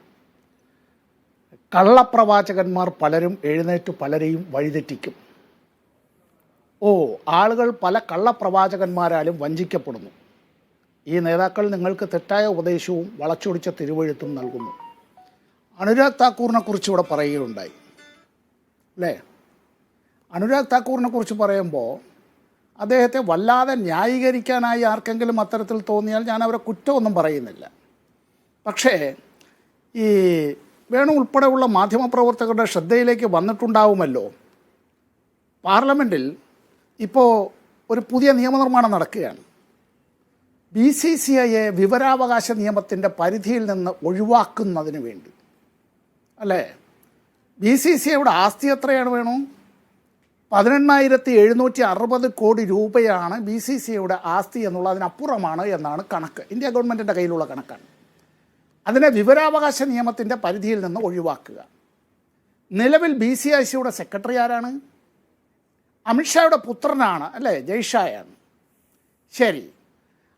കള്ളപ്രവാചകന്മാർ പലരും എഴുന്നേറ്റ് പലരെയും വഴിതെറ്റിക്കും. ആളുകൾ പല കള്ളപ്രവാചകന്മാരാലും വഞ്ചിക്കപ്പെടുന്നു. ഈ നേതാക്കൾ നിങ്ങൾക്ക് തെറ്റായ ഉപദേശവും വളച്ചൊടിച്ച തിരുവഴുത്തും നൽകുന്നു. അനുരാഗ് താക്കൂറിനെ കുറിച്ച് ഇവിടെ പറയുകയുണ്ടായി അല്ലേ? അനുരാഗ് താക്കൂറിനെ കുറിച്ച് പറയുമ്പോൾ അദ്ദേഹത്തെ വല്ലാതെ ന്യായീകരിക്കാനായി ആർക്കെങ്കിലും അത്തരത്തിൽ തോന്നിയാൽ ഞാൻ അവരെ കുറ്റമൊന്നും പറയുന്നില്ല. പക്ഷേ ഈ വേണു ഉൾപ്പെടെയുള്ള മാധ്യമപ്രവർത്തകരുടെ ശ്രദ്ധയിലേക്ക് വന്നിട്ടുണ്ടാവുമല്ലോ, പാർലമെൻറ്റിൽ ഇപ്പോൾ ഒരു പുതിയ നിയമനിർമ്മാണം നടക്കുകയാണ്. BCCIയെ വിവരാവകാശ നിയമത്തിൻ്റെ പരിധിയിൽ നിന്ന് ഒഴിവാക്കുന്നതിന് വേണ്ടി അല്ലേ? BCCIയുടെ ആസ്തി എത്രയാണ് വേണു? 18,760 കോടി രൂപയാണ് BCCIയുടെ ആസ്തി എന്നുള്ളതിനപ്പുറമാണ് എന്നാണ് കണക്ക്. ഇന്ത്യ ഗവൺമെൻറ്റിൻ്റെ കയ്യിലുള്ള കണക്കാണ്. അതിനെ വിവരാവകാശ നിയമത്തിൻ്റെ പരിധിയിൽ നിന്ന് ഒഴിവാക്കുക. നിലവിൽ BCICയുടെ സെക്രട്ടറി ആരാണ്? അമിത്ഷായുടെ പുത്രനാണ് അല്ലേ? ജയ്ഷായാണ്. ശരി,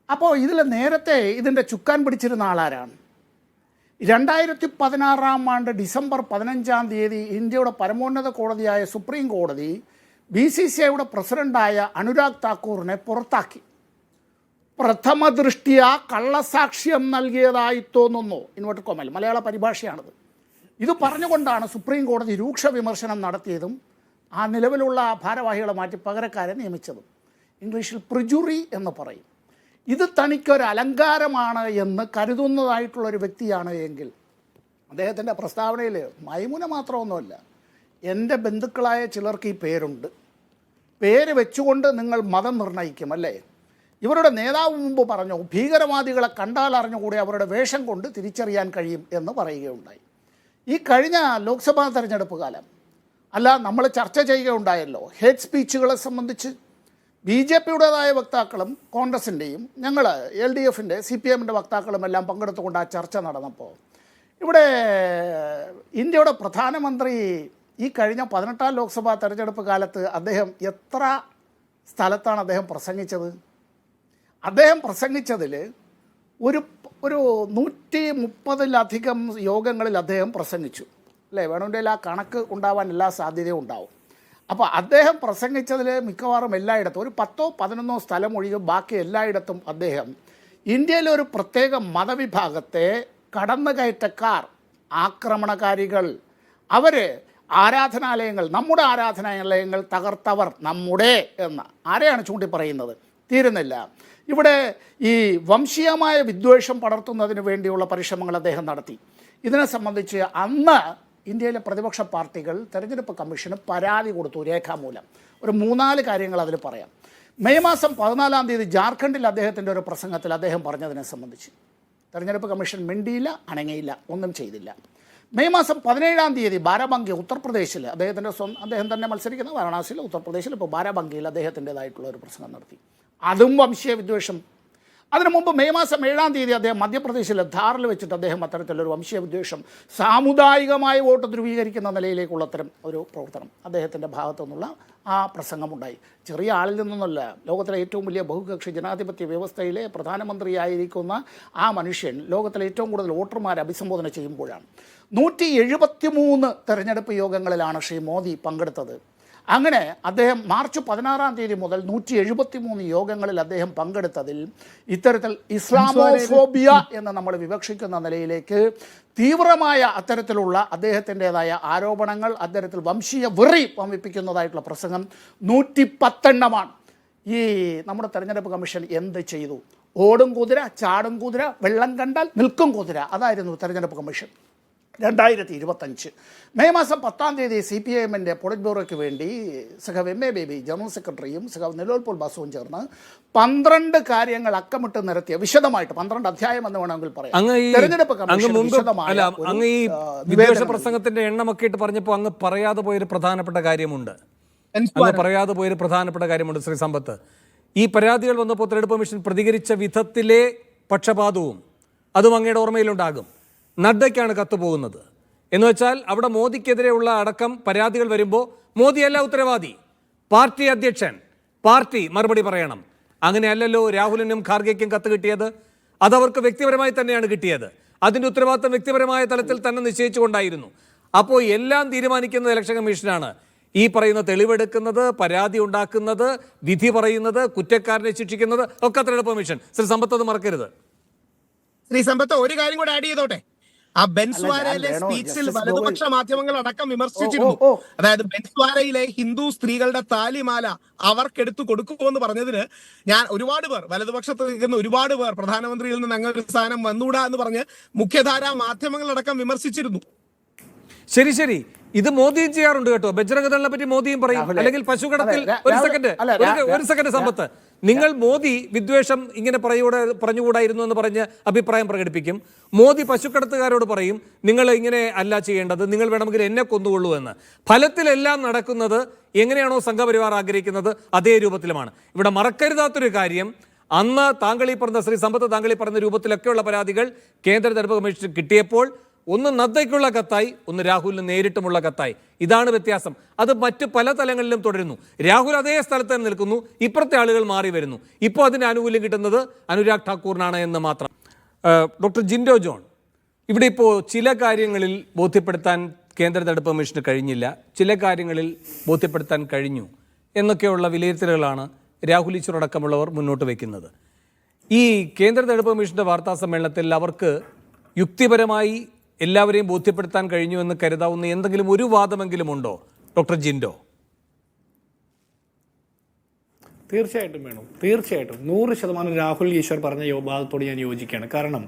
അപ്പോൾ ഇതിൽ നേരത്തെ ഇതിൻ്റെ ചുക്കാൻ പിടിച്ചിരുന്ന ആളാരാണ്? 2016 ഡിസംബർ 15 ഇന്ത്യയുടെ പരമോന്നത കോടതിയായ സുപ്രീം കോടതി BCCIയുടെ പ്രസിഡൻ്റായ അനുരാഗ് താക്കൂറിനെ പുറത്താക്കി. പ്രഥമ ദൃഷ്ടിയ കള്ളസാക്ഷ്യം നൽകിയതായി തോന്നുന്നു. ഇൻവെർട്ടർ കോമയിൽ മലയാള പരിഭാഷയാണിത്. ഇത് പറഞ്ഞുകൊണ്ടാണ് സുപ്രീം കോടതി രൂക്ഷ വിമർശനം നടത്തിയതും ആ നിലവിലുള്ള ഭാരവാഹികളെ മാറ്റി പകരക്കാരെ നിയമിച്ചതും. ഇംഗ്ലീഷിൽ പ്രിജുറി എന്ന് പറയും. ഇത് തനിക്കൊരു അലങ്കാരമാണ് എന്ന് കരുതുന്നതായിട്ടുള്ളൊരു വ്യക്തിയാണ് എങ്കിൽ അദ്ദേഹത്തിൻ്റെ പ്രസ്താവനയിൽ മൈമുന മാത്രമൊന്നുമല്ല, എൻ്റെ ബന്ധുക്കളായ ചിലർക്ക് ഈ പേരുണ്ട്, പേര് വെച്ചുകൊണ്ട് നിങ്ങൾ മതം നിർണ്ണയിക്കും അല്ലേ? ഇവരുടെ നേതാവ് മുമ്പ് പറഞ്ഞു ഭീകരവാദികളെ കണ്ടാൽ അറിഞ്ഞുകൂടി അവരുടെ വേഷം കൊണ്ട് തിരിച്ചറിയാൻ കഴിയും എന്ന് പറയുകയുണ്ടായി. ഈ കഴിഞ്ഞ ലോക്സഭാ തെരഞ്ഞെടുപ്പ് കാലം അല്ല നമ്മൾ ചർച്ച ചെയ്യുകയുണ്ടായല്ലോ ഹേറ്റ് സ്പീച്ചുകളെ സംബന്ധിച്ച്. BJPയുടേതായ വക്താക്കളും കോൺഗ്രസിൻ്റെയും ഞങ്ങൾ LDFൻ്റെ CPMൻ്റെ വക്താക്കളും എല്ലാം പങ്കെടുത്തുകൊണ്ട് ആ ചർച്ച നടന്നപ്പോൾ ഇവിടെ ഇന്ത്യയുടെ പ്രധാനമന്ത്രി ഈ കഴിഞ്ഞ 18ാം ലോക്സഭാ തെരഞ്ഞെടുപ്പ് കാലത്ത് അദ്ദേഹം എത്ര സ്ഥലത്താണ് അദ്ദേഹം പ്രസംഗിച്ചത്? അദ്ദേഹം പ്രസംഗിച്ചതിൽ ഒരു 130-ലധികം യോഗങ്ങളിൽ അദ്ദേഹം പ്രസംഗിച്ചു അല്ലേ? വേണമെങ്കിൽ ആ കണക്ക് ഉണ്ടാവാൻ എല്ലാ സാധ്യതയും ഉണ്ടാവും. അപ്പോൾ അദ്ദേഹം പ്രസംഗിച്ചതിൽ മിക്കവാറും എല്ലായിടത്തും ഒരു 10-11 സ്ഥലം ഒഴികെ ബാക്കി എല്ലായിടത്തും അദ്ദേഹം ഇന്ത്യയിലെ ഒരു പ്രത്യേക മതവിഭാഗത്തെ കടന്നുകയറ്റക്കാർ, ആക്രമണകാരികൾ, അവർ ആരാധനാലയങ്ങൾ, നമ്മുടെ ആരാധനാലയങ്ങൾ തകർത്തവർ നമ്മുടെ എന്ന് ആരെയാണ് ചൂണ്ടിപ്പറയുന്നത്? തീരുന്നില്ല. ഇവിടെ ഈ വംശീയമായ വിദ്വേഷം പടർത്തുന്നതിന് വേണ്ടിയുള്ള പരിശ്രമങ്ങൾ അദ്ദേഹം നടത്തി. ഇതിനെ സംബന്ധിച്ച് അന്ന് ഇന്ത്യയിലെ പ്രതിപക്ഷ പാർട്ടികൾ തെരഞ്ഞെടുപ്പ് കമ്മീഷന് പരാതി കൊടുത്തു രേഖാമൂലം. ഒരു 3-4 കാര്യങ്ങൾ അതിൽ പറയാം. മെയ് മാസം 14 ജാർഖണ്ഡിൽ അദ്ദേഹത്തിൻ്റെ ഒരു പ്രസംഗത്തിൽ അദ്ദേഹം പറഞ്ഞതിനെ സംബന്ധിച്ച് തെരഞ്ഞെടുപ്പ് കമ്മീഷൻ മിണ്ടിയില്ല, അനങ്ങയില്ല, ഒന്നും ചെയ്തില്ല. മെയ് മാസം 17 ബാരാബങ്കി ഉത്തർപ്രദേശിൽ അദ്ദേഹം തന്നെ മത്സരിക്കുന്ന വാരണാസിയിൽ ഉത്തർപ്രദേശിൽ ഇപ്പോൾ ബാരാബങ്കിയിൽ അദ്ദേഹത്തിൻ്റെതായിട്ടുള്ള ഒരു പ്രസംഗം നടത്തി. അതും വംശീയ വിദ്വേഷം. അതിനു മുമ്പ് മെയ് മാസം 7 അദ്ദേഹം മധ്യപ്രദേശിലെ ധാറിൽ വെച്ചിട്ട് അദ്ദേഹം അത്തരത്തിലൊരു വംശീയ വിദ്വേഷം, സാമുദായികമായ വോട്ട് ധ്രുവീകരിക്കുന്ന നിലയിലേക്കുള്ള അത്തരം ഒരു പ്രവർത്തനം അദ്ദേഹത്തിൻ്റെ ഭാഗത്തു നിന്നുള്ള ആ പ്രസംഗമുണ്ടായി. ചെറിയ ആളിൽ നിന്നൊന്നുമല്ല, ലോകത്തിലെ ഏറ്റവും വലിയ ബഹുകക്ഷി ജനാധിപത്യ വ്യവസ്ഥയിലെ പ്രധാനമന്ത്രിയായിരിക്കുന്ന ആ മനുഷ്യൻ ലോകത്തിലെ ഏറ്റവും കൂടുതൽ വോട്ടർമാരെ അഭിസംബോധന ചെയ്യുമ്പോഴാണ് 173 തെരഞ്ഞെടുപ്പ് യോഗങ്ങളിലാണ് ശ്രീ മോദി പങ്കെടുത്തത്. അങ്ങനെ അദ്ദേഹം മാർച്ച് 16 മുതൽ 173 യോഗങ്ങളിൽ അദ്ദേഹം പങ്കെടുത്തതിൽ ഇത്തരത്തിൽ ഇസ്ലാമോഫോബിയ എന്ന് നമ്മൾ വിവക്ഷിക്കുന്ന നിലയിലേക്ക് തീവ്രമായ അത്തരത്തിലുള്ള അദ്ദേഹത്തിൻ്റെതായ ആരോപണങ്ങൾ, അത്തരത്തിൽ വംശീയ വെറി വമിപ്പിക്കുന്നതായിട്ടുള്ള പ്രസംഗം 110 ഈ നമ്മുടെ തെരഞ്ഞെടുപ്പ് കമ്മീഷൻ എന്ത് ചെയ്തു? ഓടും കുതിര, ചാടും കുതിര, വെള്ളം കണ്ടാൽ നിൽക്കും കുതിര. അതായിരുന്നു തെരഞ്ഞെടുപ്പ് കമ്മീഷൻ. 2025 മെയ് മാസം 10 CPIMൻ്റെ പൊളിറ്റ് ബ്യൂറോയ്ക്ക് വേണ്ടി സഖാവ് MA ബേബി ജനറൽ സെക്രട്ടറിയും സഖാവ് നിലോൽപോൾ ബാസുവും ചേർന്ന് 12 കാര്യങ്ങൾ അക്കമിട്ട് നിരത്തിയ വിശദമായിട്ട് 12 അധ്യായം എന്ന് വേണമെങ്കിൽ പറയാം. തെരഞ്ഞെടുപ്പ് കമ്മീഷൻ അങ്ങ് ഈ വിദ്വേഷ പ്രസംഗത്തിന്റെ എണ്ണമൊക്കെ ഇട്ട് പറഞ്ഞപ്പോൾ അങ്ങ് പറയാതെ പോയൊരു പ്രധാനപ്പെട്ട കാര്യമുണ്ട്. ശ്രീ സമ്പത്ത്, ഈ പരാതികൾ വന്നപ്പോൾ തെരഞ്ഞെടുപ്പ് കമ്മീഷൻ പ്രതികരിച്ച വിധത്തിലെ പക്ഷപാതവും അതും അങ്ങയുടെ ഓർമ്മയിലുണ്ടാകും. നഡ്ഡയ്ക്കാണ് കത്ത് പോകുന്നത് എന്ന് വെച്ചാൽ അവിടെ മോദിക്കെതിരെയുള്ള അടക്കം പരാതികൾ വരുമ്പോൾ മോദിയല്ല ഉത്തരവാദി, പാർട്ടി അധ്യക്ഷൻ, പാർട്ടി മറുപടി പറയണം. അങ്ങനെയല്ലല്ലോ രാഹുലിനും ഖാർഗെയ്ക്കും കത്ത് കിട്ടിയത്. അതവർക്ക് വ്യക്തിപരമായി തന്നെയാണ് കിട്ടിയത്. അതിൻ്റെ ഉത്തരവാദിത്തം വ്യക്തിപരമായ തലത്തിൽ തന്നെ നിശ്ചയിച്ചുകൊണ്ടായിരുന്നു. അപ്പോൾ എല്ലാം തീരുമാനിക്കുന്നത് ഇലക്ഷൻ കമ്മീഷനാണ്. ഈ പറയുന്ന തെളിവെടുക്കുന്നത്, പരാതി ഉണ്ടാക്കുന്നത്, വിധി പറയുന്നത്, കുറ്റക്കാരനെ ശിക്ഷിക്കുന്നത് ഒക്കെ തെരഞ്ഞെടുപ്പ് കമ്മീഷൻ. ശ്രീ സമ്പത്ത് അത് മറക്കരുത്. ശ്രീ സമ്പത്ത് ഒരു കാര്യം കൂടെ ആഡ് ചെയ്തോട്ടെ. ആ ബെൻസ്വാരയിലെ സ്പീച്ചിൽ വലതുപക്ഷ മാധ്യമങ്ങൾ അടക്കം വിമർശിച്ചിരുന്നു. അതായത് ബെൻസ്വാരയിലെ ഹിന്ദു സ്ത്രീകളുടെ താലിമാല അവർക്കെടുത്തു കൊടുക്കുമെന്ന് പറഞ്ഞതിന് ഞാൻ ഒരുപാട് പേർ, വലതുപക്ഷത്ത് നിൽക്കുന്ന ഒരുപാട് പേർ, പ്രധാനമന്ത്രിയിൽ നിന്ന് അങ്ങനെ ഒരു സാധനം വന്നൂടാ എന്ന് പറഞ്ഞ് മുഖ്യധാരാ മാധ്യമങ്ങളടക്കം വിമർശിച്ചിരുന്നു. ശരി, ഇത് മോദിയും ചെയ്യാറുണ്ട് കേട്ടോ. ബജ്രംഗ് ദളിനെ പറ്റി മോദിയും പറയും. അല്ലെങ്കിൽ പശുക്കടത്തിൽ ഒരു സെക്കൻഡ് സമ്പത്ത്, നിങ്ങൾ മോദി വിദ്വേഷം ഇങ്ങനെ പറഞ്ഞുകൂടായിരുന്നു എന്ന് പറഞ്ഞ് അഭിപ്രായം പ്രകടിപ്പിക്കും. മോദി പശുക്കടത്തുകാരോട് പറയും നിങ്ങൾ ഇങ്ങനെ അല്ല ചെയ്യേണ്ടത്, നിങ്ങൾ വേണമെങ്കിൽ എന്നെ കൊന്നുകൊള്ളൂ എന്ന്. ഫലത്തിലെല്ലാം നടക്കുന്നത് എങ്ങനെയാണോ സംഘപരിവാർ ആഗ്രഹിക്കുന്നത് അതേ രൂപത്തിലുമാണ്. ഇവിടെ മറക്കരുതാത്തൊരു കാര്യം, അന്ന് താങ്കൾ ഈ പറഞ്ഞ ശ്രീ സമ്പത്ത് താങ്കൾ ഈ പറഞ്ഞ രൂപത്തിലൊക്കെയുള്ള പരാതികൾ കേന്ദ്ര തെരഞ്ഞെടുപ്പ് കമ്മീഷൻ കിട്ടിയപ്പോൾ ഒന്ന് നദ്ദയ്ക്കുള്ള കത്തായി, ഒന്ന് രാഹുലിന് നേരിട്ടുമുള്ള കത്തായി. ഇതാണ് വ്യത്യാസം. അത് മറ്റ് പല തലങ്ങളിലും തുടരുന്നു. രാഹുൽ അതേ സ്ഥലത്ത് തന്നെ നിൽക്കുന്നു, ഇപ്പുറത്തെ ആളുകൾ മാറി വരുന്നു. ഇപ്പോൾ അതിന് ആനുകൂല്യം കിട്ടുന്നത് അനുരാഗ് ഠാക്കൂറിനാണ് എന്ന് മാത്രം. ഡോക്ടർ ജിൻഡോ ജോൺ, ഇവിടെ ഇപ്പോൾ ചില കാര്യങ്ങളിൽ ബോധ്യപ്പെടുത്താൻ കേന്ദ്ര തെരഞ്ഞെടുപ്പ് കമ്മീഷന് കഴിഞ്ഞില്ല, ചില കാര്യങ്ങളിൽ ബോധ്യപ്പെടുത്താൻ കഴിഞ്ഞു എന്നൊക്കെയുള്ള വിലയിരുത്തലുകളാണ് രാഹുൽ ഈശ്വർ അടക്കമുള്ളവർ മുന്നോട്ട് വയ്ക്കുന്നത്. ഈ കേന്ദ്ര തെരഞ്ഞെടുപ്പ് കമ്മീഷന്റെ വാർത്താ സമ്മേളനത്തിൽ അവർക്ക് യുക്തിപരമായി എല്ലാവരെയും ബോധ്യപ്പെടുത്താൻ കഴിഞ്ഞു എന്ന് കരുതാവുന്ന എന്തെങ്കിലും ഒരു വാദമെങ്കിലും ഉണ്ടോ ഡോക്ടർ ജിൻഡോ? തീർച്ചയായിട്ടും വേണം, തീർച്ചയായിട്ടും 100% രാഹുൽ ഈശ്വർ പറഞ്ഞ ഭാഗത്തോട് ഞാൻ യോജിക്കുകയാണ്. കാരണം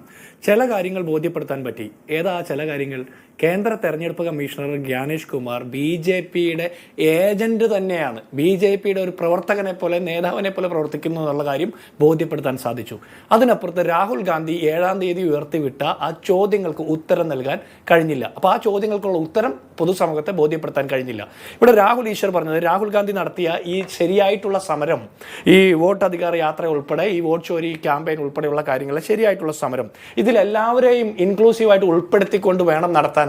ചില കാര്യങ്ങൾ ബോധ്യപ്പെടുത്താൻ പറ്റി. ഏതാ ചില കാര്യങ്ങൾ? കേന്ദ്ര തെരഞ്ഞെടുപ്പ് കമ്മീഷണർ ജ്ഞാനേഷ് കുമാർ BJPയുടെ ഏജന്റ് തന്നെയാണ്, BJPയുടെ ഒരു പ്രവർത്തകനെ പോലെ, നേതാവിനെ പോലെ പ്രവർത്തിക്കുന്നു എന്നുള്ള കാര്യം ബോധ്യപ്പെടുത്താൻ സാധിച്ചു. അതിനപ്പുറത്ത് രാഹുൽ ഗാന്ധി 7-ാം തീയതി ഉയർത്തിവിട്ട ആ ചോദ്യങ്ങൾക്ക് ഉത്തരം നൽകാൻ കഴിഞ്ഞില്ല. അപ്പോൾ ആ ചോദ്യങ്ങൾക്കുള്ള ഉത്തരം പൊതുസമൂഹത്തെ ബോധ്യപ്പെടുത്താൻ കഴിഞ്ഞില്ല. ഇവിടെ രാഹുൽ ഈശ്വർ പറഞ്ഞത് രാഹുൽ ഗാന്ധി നടത്തിയ ഈ ശരിയായിട്ടുള്ള സമരം, ഈ വോട്ട് അധികാര യാത്ര ഉൾപ്പെടെ, ഈ വോട്ട് ചോരി ക്യാമ്പയിൻ ഉൾപ്പെടെയുള്ള കാര്യങ്ങൾ, ശരിയായിട്ടുള്ള സമരം, ഇതിലെല്ലാവരെയും ഇൻക്ലൂസീവായിട്ട് ഉൾപ്പെടുത്തിക്കൊണ്ട് വേണം നടത്താൻ.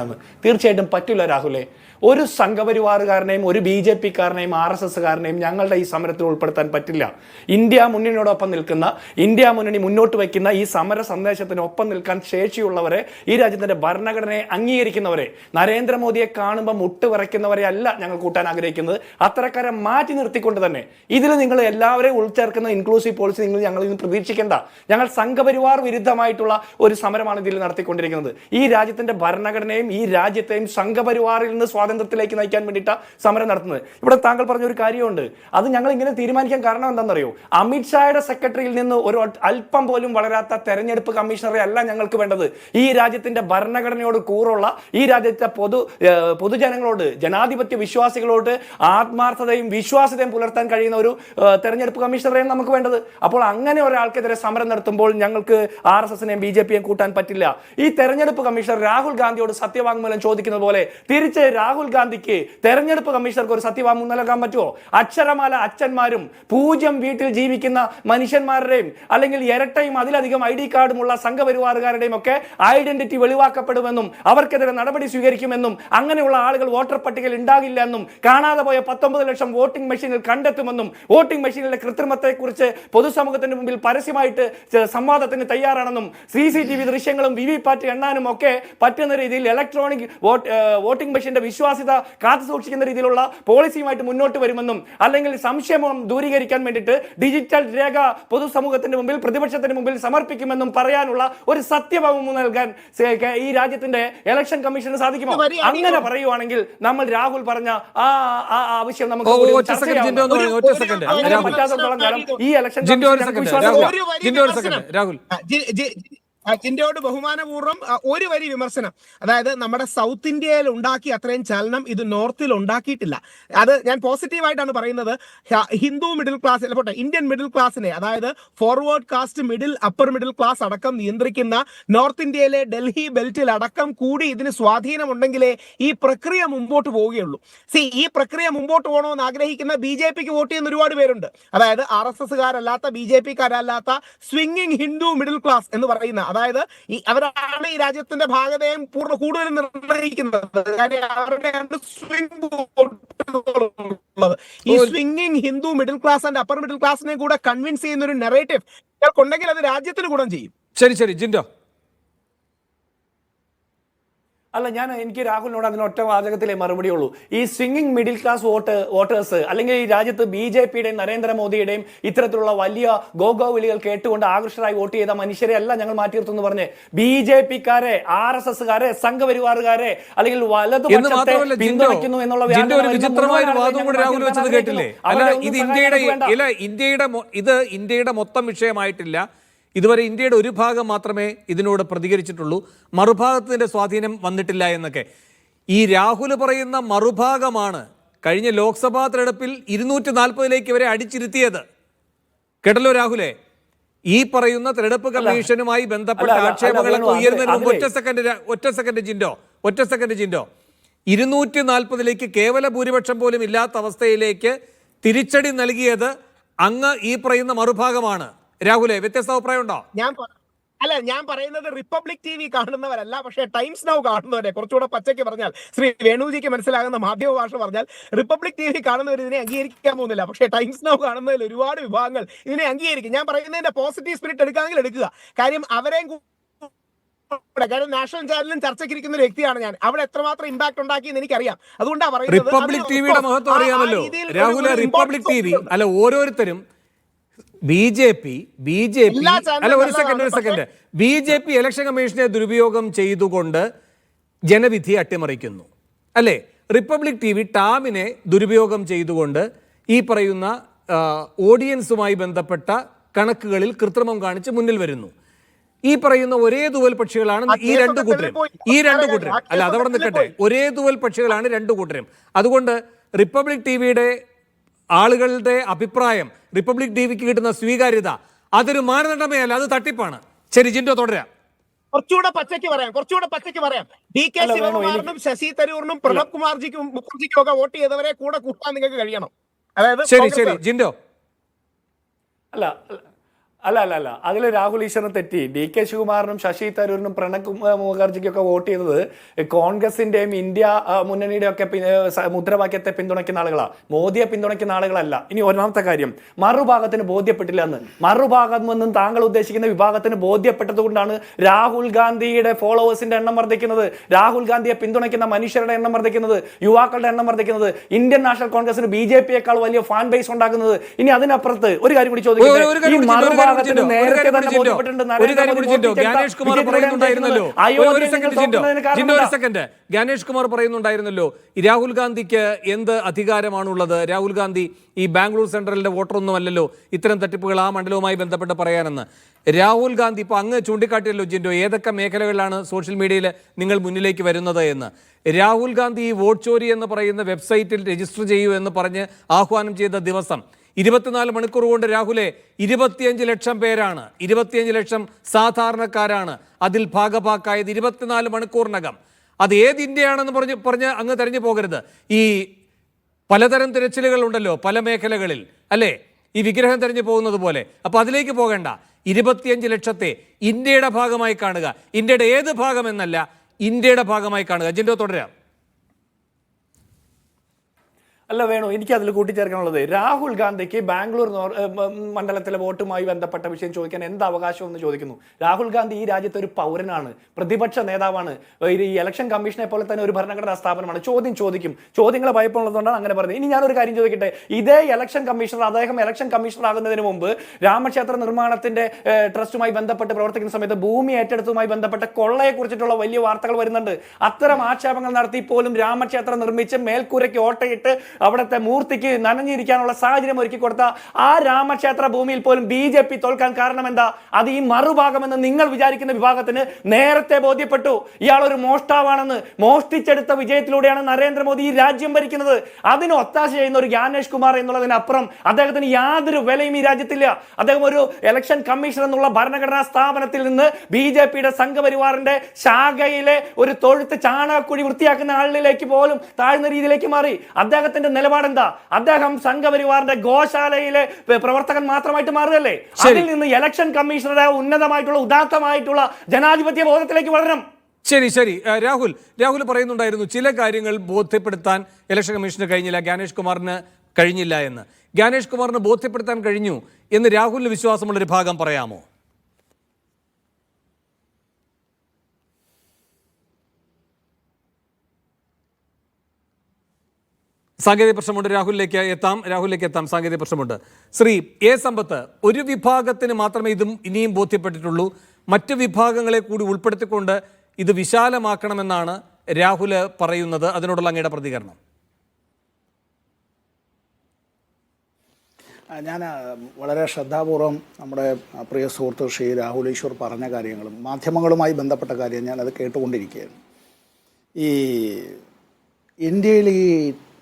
തീർച്ചയായിട്ടും പറ്റില്ല രാഹുലെ. ഒരു സംഘപരിവാറുകാരനെയും ഒരു BJPക്കാരനെയും RSSകാരനെയും ഞങ്ങളുടെ ഈ സമരത്തിൽ ഉൾപ്പെടുത്താൻ പറ്റില്ല. ഇന്ത്യ മുന്നണിയോടൊപ്പം നിൽക്കുന്ന, ഇന്ത്യ മുന്നണി മുന്നോട്ട് വയ്ക്കുന്ന ഈ സമര സന്ദേശത്തിനൊപ്പം നിൽക്കാൻ ശേഷിയുള്ളവരെ, ഈ രാജ്യത്തിന്റെ ഭരണഘടനയെ അംഗീകരിക്കുന്നവരെ, നരേന്ദ്രമോദിയെ കാണുമ്പോൾ മുട്ടുവിറയ്ക്കുന്നവരെ അല്ല ഞങ്ങൾ കൂട്ടാൻ ആഗ്രഹിക്കുന്നത്. അത്തരക്കാരെ മാറ്റി നിർത്തിക്കൊണ്ട് തന്നെ ഇതിൽ നിങ്ങൾ എല്ലാവരെയും ഉൾച്ചേർക്കുന്ന ഇൻക്ലൂസീവ് പോളിസി നിങ്ങൾ ഞങ്ങളിൽ നിന്ന് പ്രതീക്ഷിക്കേണ്ട. ഞങ്ങൾ സംഘപരിവാർ വിരുദ്ധമായിട്ടുള്ള ഒരു സമരമാണ് ഇതിൽ നടത്തിക്കൊണ്ടിരിക്കുന്നത്. ഈ രാജ്യത്തിന്റെ ഭരണഘടനയും ഈ രാജ്യത്തെയും സംഘപരിവാറിൽ നിന്ന് സ്വാതന്ത്ര്യത്തിലേക്ക് നയിക്കാൻ വേണ്ടിയിട്ട് സമരം നടത്തുന്നത്. ഇവിടെ താങ്കൾ പറഞ്ഞ ഒരു കാര്യമുണ്ട്, അത് ഞങ്ങൾ ഇങ്ങനെ തീരുമാനിക്കാൻ കാരണം എന്താണെന്നറിയോ? അമിത്ഷായുടെ സെക്രട്ടറിയിൽ നിന്ന് ഒരു അല്പം പോലും വളരാത്ത തെരഞ്ഞെടുപ്പ് കമ്മീഷണറെ അല്ല ഞങ്ങൾക്ക് വേണ്ടത്. ഈ രാജ്യത്തിന്റെ ഭരണഘടനയോട് കൂറുള്ള, ഈ രാജ്യത്തെ പൊതുജനങ്ങളോട്, ജനാധിപത്യ വിശ്വാസികളോട് ആത്മാർത്ഥതയും വിശ്വാസ്യതയും പുലർത്താൻ കഴിയുന്ന ഒരു തെരഞ്ഞെടുപ്പ് കമ്മീഷണറെയാണ് നമുക്ക് വേണ്ടത്. അപ്പോൾ അങ്ങനെ ഒരാൾക്കെതിരെ സമരം നടത്തുമ്പോൾ ഞങ്ങൾക്ക് RSSനെയും BJPയെയും കൂട്ടാൻ പറ്റില്ല. ഈ തെരഞ്ഞെടുപ്പ് കമ്മീഷണർ രാഹുൽ ഗാന്ധിയോട് സത്യവാങ്മൂലം ചോദിക്കുന്നത് പോലെ തിരിച്ച് രാഹുൽ ഗാന്ധിക്ക് തെരഞ്ഞെടുപ്പ് കമ്മീഷണർക്ക് ഒരു സത്യവാങ്മൂലം നൽകാൻ പറ്റുമോ? അക്ഷരമാല അച്ഛന്മാരും 0 വീട്ടിൽ ജീവിക്കുന്ന മനുഷ്യന്മാരുടെയും അല്ലെങ്കിൽ ഇരട്ടയും അതിലധികം ID കാർഡുമുള്ള സംഘപരിവാറുകാരുടെയും ഒക്കെ ഐഡന്റിറ്റി വെളിവാക്കപ്പെടുമെന്നും അവർക്കെതിരെ നടപടി സ്വീകരിക്കുമെന്നും അങ്ങനെയുള്ള ആളുകൾ വോട്ടർ പട്ടികയിൽ ഉണ്ടാകില്ല എന്നും കാണാതെ പോയ 19 ലക്ഷം വോട്ടിംഗ് മെഷീനിൽ കണ്ടെത്തുമെന്നും വോട്ടിംഗ് മെഷീനിലെ കൃത്രിമത്തെക്കുറിച്ച് പൊതുസമൂഹത്തിന് മുമ്പിൽ പരസ്യമായിട്ട് സംവാദത്തിന് തയ്യാറാണെന്നും CCTV ദൃശ്യങ്ങളും VVPAT എണ്ണാനും ഒക്കെ പറ്റുന്ന രീതിയിൽ ഇലക്ട്രോണിക് വോട്ടിംഗ് മെഷീന്റെ വിശ്വാസ്യത കാത്തു സൂക്ഷിക്കുന്ന രീതിയിലുള്ള പോളിസിയുമായിട്ട് മുന്നോട്ട് വരുമെന്നും അല്ലെങ്കിൽ സംശയം ദൂരീകരിക്കാൻ വേണ്ടിയിട്ട് ഡിജിറ്റൽ രേഖ പൊതുസമൂഹത്തിന്റെ മുമ്പിൽ, പ്രതിപക്ഷത്തിന് മുമ്പിൽ സമർപ്പിക്കുമെന്നും പറയാനുള്ള ഒരു സത്യവാങ്മൂലം നൽകാൻ ഈ രാജ്യത്തിന്റെ ഇലക്ഷൻ കമ്മീഷന് സാധിക്കുമോ? അങ്ങനെ പറയുവാണെങ്കിൽ നമ്മൾ രാഹുൽ പറഞ്ഞ ആ ആവശ്യം നമുക്ക് ഈ ഇലക്ഷൻ രാഹുൽ ജിൻഡോയോട് ബഹുമാനപൂർവ്വം ഒരു വരി വിമർശനം. അതായത് നമ്മുടെ സൗത്ത് ഇന്ത്യയിൽ ഉണ്ടാക്കി അത്രയും ചലനം ഇത് നോർത്തിൽ ഉണ്ടാക്കിയിട്ടില്ല. അത് ഞാൻ പോസിറ്റീവായിട്ടാണ് പറയുന്നത്. ഹിന്ദു മിഡിൽ ക്ലാസ്, പോട്ടെ, ഇന്ത്യൻ മിഡിൽ ക്ലാസ്സിനെ, അതായത് forward caste, middle, upper middle class അടക്കം നിയന്ത്രിക്കുന്ന നോർത്ത് ഇന്ത്യയിലെ ഡൽഹി ബെൽറ്റിൽ അടക്കം കൂടി ഇതിന് സ്വാധീനമുണ്ടെങ്കിലേ ഈ പ്രക്രിയ മുമ്പോട്ട് പോവുകയുള്ളൂ. ഈ പ്രക്രിയ മുമ്പോട്ട് പോകണമെന്ന് ആഗ്രഹിക്കുന്ന BJPക്ക് വോട്ട് ചെയ്യുന്ന ഒരുപാട് പേരുണ്ട്. അതായത് RSSകാരല്ലാത്ത, BJPക്കാരല്ലാത്ത സ്വിംഗിങ് ഹിന്ദു മിഡിൽ ക്ലാസ് എന്ന് പറയുന്ന, അതായത് അവരാണ് ഈ രാജ്യത്തിന്റെ ഭാഗതയും കൂടുതൽ നിർണ്ണയിക്കുന്നത്. ഈ swinging Hindu middle class and upper middle ക്ലാസിനെ കൂടെ കൺവിൻസ് ചെയ്യുന്ന ഒരു നെറേറ്റീവ് ഉണ്ടെങ്കിൽ അത് രാജ്യത്തിന് ഗുണം ചെയ്യും. ശരി ജിൻഡോ. അല്ല, എനിക്ക് രാഹുലിനോട് അതിന് ഒറ്റ വാചകത്തിലേ മറുപടി ഉള്ളൂ. ഈ സ്വിംഗിങ് മിഡിൽ ക്ലാസ് വോട്ടേഴ്സ് അല്ലെങ്കിൽ ഈ രാജ്യത്ത് BJPയുടെയും നരേന്ദ്രമോദിയുടെയും ഇത്തരത്തിലുള്ള വലിയ ഗോഗോ വിളികൾ കേട്ടുകൊണ്ട് ആകർഷകരായി വോട്ട് ചെയ്ത മനുഷ്യരെ അല്ല ഞങ്ങൾ മാറ്റി നിർത്തുന്നു പറഞ്ഞ് BJPക്കാരെ, RSSകാരെ, സംഘപരിവാറുകാരെ അല്ലെങ്കിൽ വലതുപക്ഷത്തെ പിന്തുണയ്ക്കുന്നു എന്നുള്ള ഇന്ത്യയുടെ മൊത്തം വിഷയമായിട്ടില്ല. ഇതുവരെ ഇന്ത്യയുടെ ഒരു ഭാഗം മാത്രമേ ഇതിനോട് പ്രതികരിച്ചിട്ടുള്ളൂ. മറുഭാഗത്തിന്റെ സ്വാധീനം വന്നിട്ടില്ല എന്നൊക്കെ. ഈ രാഹുൽ പറയുന്ന മറുഭാഗമാണ് കഴിഞ്ഞ ലോക്സഭാ തെരഞ്ഞെടുപ്പിൽ 240 വരെ അടിച്ചിരുത്തിയത്. കേട്ടല്ലോ രാഹുലെ, ഈ പറയുന്ന തെരഞ്ഞെടുപ്പ് കമ്മീഷനുമായി ബന്ധപ്പെട്ട ആക്ഷേപങ്ങളൊക്കെ ഉയർന്നതിന് മുമ്പ് ഒറ്റ സെക്കൻഡ് ജിൻഡോ 240 കേവല ഭൂരിപക്ഷം പോലും ഇല്ലാത്ത അവസ്ഥയിലേക്ക് തിരിച്ചടി നൽകിയത് അങ്ങ് ഈ പറയുന്ന മറുഭാഗമാണ്. രാഹുലെ, വ്യത്യസ്ത അഭിപ്രായം ഉണ്ടോ? ഞാൻ പറയുന്നത് റിപ്പബ്ലിക് TV കാണുന്നവരല്ല, പക്ഷേ ടൈംസ് നൗ കാണുന്നവരെ, കുറച്ചുകൂടെ പച്ചയ്ക്ക് പറഞ്ഞാൽ ശ്രീ വേണുജിക്ക് മനസ്സിലാകുന്ന മാധ്യമ ഭാഷ പറഞ്ഞാൽ റിപ്പബ്ലിക് TV കാണുന്നവർ ഇതിനെ അംഗീകരിക്കാൻ പോകുന്നില്ല. പക്ഷേ ടൈംസ് നൗ കാണുന്നതിൽ ഒരുപാട് വിഭാഗങ്ങൾ ഇതിനെ അംഗീകരിക്കും. ഞാൻ പറയുന്നതിന്റെ പോസിറ്റീവ് സ്പിരിറ്റ് എടുക്കാമെങ്കിൽ എടുക്കുക. കാര്യം അവരെയും കാര്യം നാഷണൽ ചാനലിലും ചർച്ചയ്ക്കിരിക്കുന്ന ഒരു വ്യക്തിയാണ് ഞാൻ. അവിടെ എത്രമാത്രം ഇമ്പാക്ട് ഉണ്ടാക്കിയെന്ന് എനിക്കറിയാം. അതുകൊണ്ടാണ് പറയുന്നത് റിപ്പബ്ലിക് ടിവിയുടെ മഹത്വം അറിയാമല്ലോ രാഹുലെ. റിപ്പബ്ലിക് TV അല്ല, ഓരോരുത്തരും BJP അല്ല, ഒരു സെക്കൻഡ് BJP ഇലക്ഷൻ കമ്മീഷനെ ദുരുപയോഗം ചെയ്തുകൊണ്ട് ജനവിധി അട്ടിമറിക്കുന്നു അല്ലേ? റിപ്പബ്ലിക് TV ടാമിനെ ദുരുപയോഗം ചെയ്തുകൊണ്ട് ഈ പറയുന്ന ഓഡിയൻസുമായി ബന്ധപ്പെട്ട കണക്കുകളിൽ കൃത്രിമം കാണിച്ച് മുന്നിൽ വരുന്നു. ഈ പറയുന്ന ഒരേ തൂവൽ പക്ഷികളാണ് ഈ രണ്ടു കൂട്ടരും. അല്ല, അതവിടെ നിൽക്കട്ടെ. ഒരേ തൂവൽ പക്ഷികളാണ് രണ്ടു കൂട്ടരും. അതുകൊണ്ട് റിപ്പബ്ലിക് TVയുടെ ആളുകളുടെ അഭിപ്രായം, റിപ്പബ്ലിക് TVക്ക് കിട്ടുന്ന സ്വീകാര്യത അതൊരു മാനദണ്ഡമേ അല്ല, അത് തട്ടിപ്പാണ്. ശരി ജിൻഡോ, തുടരാം. കുറച്ചുകൂടെ പച്ചയ്ക്ക് പറയാം. DK ശിവകുമാറിനും ശശി തരൂറിനും പ്രണബ് മുഖർജിക്കും ഒക്കെ വോട്ട് ചെയ്തവരെ കൂടെ കൂട്ടാൻ നിങ്ങൾക്ക് കഴിയണം. അതായത് ശരി ജിൻഡോ. അല്ല അതിൽ രാഹുൽ ഈശ്വറിന് തെറ്റി. DK ശിവകുമാറിനും ശശി തരൂരിനും പ്രണബ് മുഖർജിക്കൊക്കെ വോട്ട് ചെയ്തത് കോൺഗ്രസിന്റെയും ഇന്ത്യ മുന്നണിയുടെ ഒക്കെ മുദ്രാവാക്യത്തെ പിന്തുണയ്ക്കുന്ന ആളുകളാണ്, മോദിയെ പിന്തുണയ്ക്കുന്ന ആളുകളല്ല. ഇനി ഒന്നാമത്തെ കാര്യം, മറുഭാഗത്തിന് ബോധ്യപ്പെട്ടില്ല എന്ന്. മറുഭാഗം എന്നും താങ്കൾ ഉദ്ദേശിക്കുന്ന വിഭാഗത്തിന് ബോധ്യപ്പെട്ടത് കൊണ്ടാണ് രാഹുൽ ഗാന്ധിയുടെ ഫോളോവേഴ്സിന്റെ എണ്ണം വർദ്ധിക്കുന്നത്, രാഹുൽ ഗാന്ധിയെ പിന്തുണയ്ക്കുന്ന മനുഷ്യരുടെ എണ്ണം വർദ്ധിക്കുന്നത്, യുവാക്കളുടെ എണ്ണം വർദ്ധിക്കുന്നത്, ഇന്ത്യൻ നാഷണൽ കോൺഗ്രസിന് BJPയേക്കാൾ വലിയ ഫാൻ ബേസ് ഉണ്ടാക്കുന്നത്. ഇനി അതിനപ്പുറത്ത് ഒരു കാര്യം കൂടി ചോദിക്കുന്നത്, ഗാനേഷ് കുമാർ പറയുന്നുണ്ടായിരുന്നല്ലോ രാഹുൽ ഗാന്ധിക്ക് എന്ത് അധികാരമാണുള്ളത്, രാഹുൽ ഗാന്ധി ഈ ബാംഗ്ലൂർ സെൻട്രലിന്റെ വോട്ടറൊന്നും അല്ലല്ലോ ഇത്തരം തട്ടിപ്പുകൾ ആ മണ്ഡലവുമായി ബന്ധപ്പെട്ട് പറയാനെന്ന്. രാഹുൽ ഗാന്ധി ഇപ്പൊ അങ്ങ് ചൂണ്ടിക്കാട്ടിയല്ലോ ജിൻഡോ, ഏതൊക്കെ മേഖലകളിലാണ് സോഷ്യൽ മീഡിയയിൽ നിങ്ങൾ മുന്നിലേക്ക് വരുന്നത് എന്ന്. രാഹുൽ ഗാന്ധി ഈ വോട്ട് ചോരി എന്ന് പറയുന്ന വെബ്സൈറ്റിൽ രജിസ്റ്റർ ചെയ്യൂ എന്ന് പറഞ്ഞ് ആഹ്വാനം ചെയ്ത ദിവസം 24 മണിക്കൂർ കൊണ്ട് രാഹുലെ 25 ലക്ഷം പേരാണ്, 25 ലക്ഷം സാധാരണക്കാരാണ് അതിൽ ഭാഗഭാക്കായത് 24 മണിക്കൂറിനകം. അത് ഏത് ഇന്ത്യയാണെന്ന് പറഞ്ഞ് അങ്ങ് തെരഞ്ഞു പോകരുത്. ഈ പലതരം തിരച്ചിലുകൾ ഉണ്ടല്ലോ പല മേഖലകളിൽ അല്ലേ, ഈ വിഗ്രഹം തെരഞ്ഞു പോകുന്നത് പോലെ. അപ്പൊ അതിലേക്ക് പോകേണ്ട. 25 ലക്ഷത്തെ ഇന്ത്യയുടെ ഭാഗമായി കാണുക. ഇന്ത്യയുടെ ഏത് ഭാഗം എന്നല്ല, ഇന്ത്യയുടെ ഭാഗമായി കാണുക. ജിൻഡോ, തുടരാം. അല്ല വേണു, എനിക്ക് അതിൽ കൂട്ടിച്ചേർക്കാനുള്ളത്, രാഹുൽ ഗാന്ധിക്ക് ബാംഗ്ലൂർ മണ്ഡലത്തിലെ വോട്ടുമായി ബന്ധപ്പെട്ട വിഷയം ചോദിക്കാൻ എന്ത് അവകാശം എന്ന് ചോദിക്കുന്നു. രാഹുൽ ഗാന്ധി ഈ രാജ്യത്തെ ഒരു പൗരനാണ്, പ്രതിപക്ഷ നേതാവാണ്, ഈ ഇലക്ഷൻ കമ്മീഷനെ പോലെ തന്നെ ഒരു ഭരണഘടനാ സ്ഥാപനമാണ്. ചോദ്യം ചോദിക്കും, ചോദ്യങ്ങളെ ഭയപ്പെടുന്നതുകൊണ്ടാണ് അങ്ങനെ പറഞ്ഞത്. ഇനി ഞാനൊരു കാര്യം ചോദിക്കട്ടെ, ഇതേ ഇലക്ഷൻ കമ്മീഷണർ, അദ്ദേഹം ഇലക്ഷൻ കമ്മീഷണർ ആകുന്നതിന് മുമ്പ് രാമക്ഷേത്ര നിർമ്മാണത്തിന്റെ ട്രസ്റ്റുമായി ബന്ധപ്പെട്ട് പ്രവർത്തിക്കുന്ന സമയത്ത് ഭൂമി ഏറ്റെടുത്തതുമായി ബന്ധപ്പെട്ട കൊള്ളയെ കുറിച്ചിട്ടുള്ള വലിയ വാർത്തകൾ വരുന്നുണ്ട്. അത്തരം ആക്ഷേപങ്ങൾ നടത്തി പോലും രാമക്ഷേത്രം നിർമ്മിച്ച് മേൽക്കൂരയ്ക്ക് ഓട്ടയിട്ട് അവിടുത്തെ മൂർത്തിക്ക് നനഞ്ഞിരിക്കാനുള്ള സാഹചര്യം ഒരുക്കി കൊടുത്ത ആ രാമക്ഷേത്ര ഭൂമിയിൽ പോലും BJP തോൽക്കാൻ കാരണം എന്താ? അത് ഈ മറുഭാഗമെന്ന് നിങ്ങൾ വിചാരിക്കുന്ന വിഭാഗത്തിന് നേരത്തെ ബോധ്യപ്പെട്ടു. ഇയാൾ ഒരു മോഷ്ടാവാണെന്ന്. മോഷ്ടിച്ചെടുത്ത വിജയത്തിലൂടെയാണ് നരേന്ദ്രമോദി ഈ രാജ്യം ഭരിക്കുന്നത്. അതിന് ഒത്താശ ചെയ്യുന്ന ഒരു ഗാനേഷ് കുമാർ എന്നുള്ളതിനപ്പുറം അദ്ദേഹത്തിന് യാതൊരു വിലയും ഈ രാജ്യത്തില്ല. അദ്ദേഹം ഒരു ഇലക്ഷൻ കമ്മീഷൻ എന്നുള്ള ഭരണഘടനാ സ്ഥാപനത്തിൽ നിന്ന് BJPയുടെ സംഘപരിവാറിന്റെ ശാഖയിലെ ഒരു തൊഴുത്ത് ചാണകക്കുഴി വൃത്തിയാക്കുന്ന ആളിലേക്ക് പോലും താഴ്ന്ന രീതിയിലേക്ക് മാറി. അദ്ദേഹത്തിന്റെ നിലപാടെന്താ? അദ്ദേഹം സംഘപരിവാറിന്റെ ഗോശാലയിലെ പ്രവർത്തകൻ മാത്രമായിട്ട് മാറുകയല്ലേ? അതിൽ നിന്ന് ഇലക്ഷൻ കമ്മീഷണറെ ഉന്നതമായിട്ടുള്ള ഉദാത്തമായിട്ടുള്ള ജനാധിപത്യ ബോധത്തിലേക്ക് വളരണം. ശരി രാഹുൽ പറയുന്നുണ്ടായിരുന്നു ചില കാര്യങ്ങൾ ബോധ്യപ്പെടുത്താൻ ഇലക്ഷൻ കമ്മീഷന് കഴിഞ്ഞില്ല, ഗാനേഷ് കുമാറിന് കഴിഞ്ഞില്ല എന്ന്. ഗാനേഷ് കുമാറിന് ബോധ്യപ്പെടുത്താൻ കഴിഞ്ഞു എന്ന് രാഹുലിന് വിശ്വാസമുള്ളൊരു ഭാഗം പറയാമോ? സാങ്കേതിക പ്രശ്നമുണ്ട്. രാഹുലിലേക്ക് എത്താം. സാങ്കേതിക പ്രശ്നമുണ്ട്. ശ്രീ എ സമ്പത്ത്, ഒരു വിഭാഗത്തിന് മാത്രമേ ഇതും ഇനിയും ബോധ്യപ്പെട്ടിട്ടുള്ളൂ. മറ്റ് വിഭാഗങ്ങളെ കൂടി ഉൾപ്പെടുത്തിക്കൊണ്ട് ഇത് വിശാലമാക്കണമെന്നാണ് രാഹുല് പറയുന്നത്. അതിനോടുള്ള അങ്ങയുടെ പ്രതികരണം? ഞാൻ വളരെ ശ്രദ്ധാപൂർവം നമ്മുടെ പ്രിയ സുഹൃത്ത് ശ്രീ രാഹുൽ ഈശ്വർ പറഞ്ഞ കാര്യങ്ങളും മാധ്യമങ്ങളുമായി ബന്ധപ്പെട്ട കാര്യം ഞാനത് കേട്ടുകൊണ്ടിരിക്കുകയാണ്. ഈ ഇന്ത്യയിൽ ഈ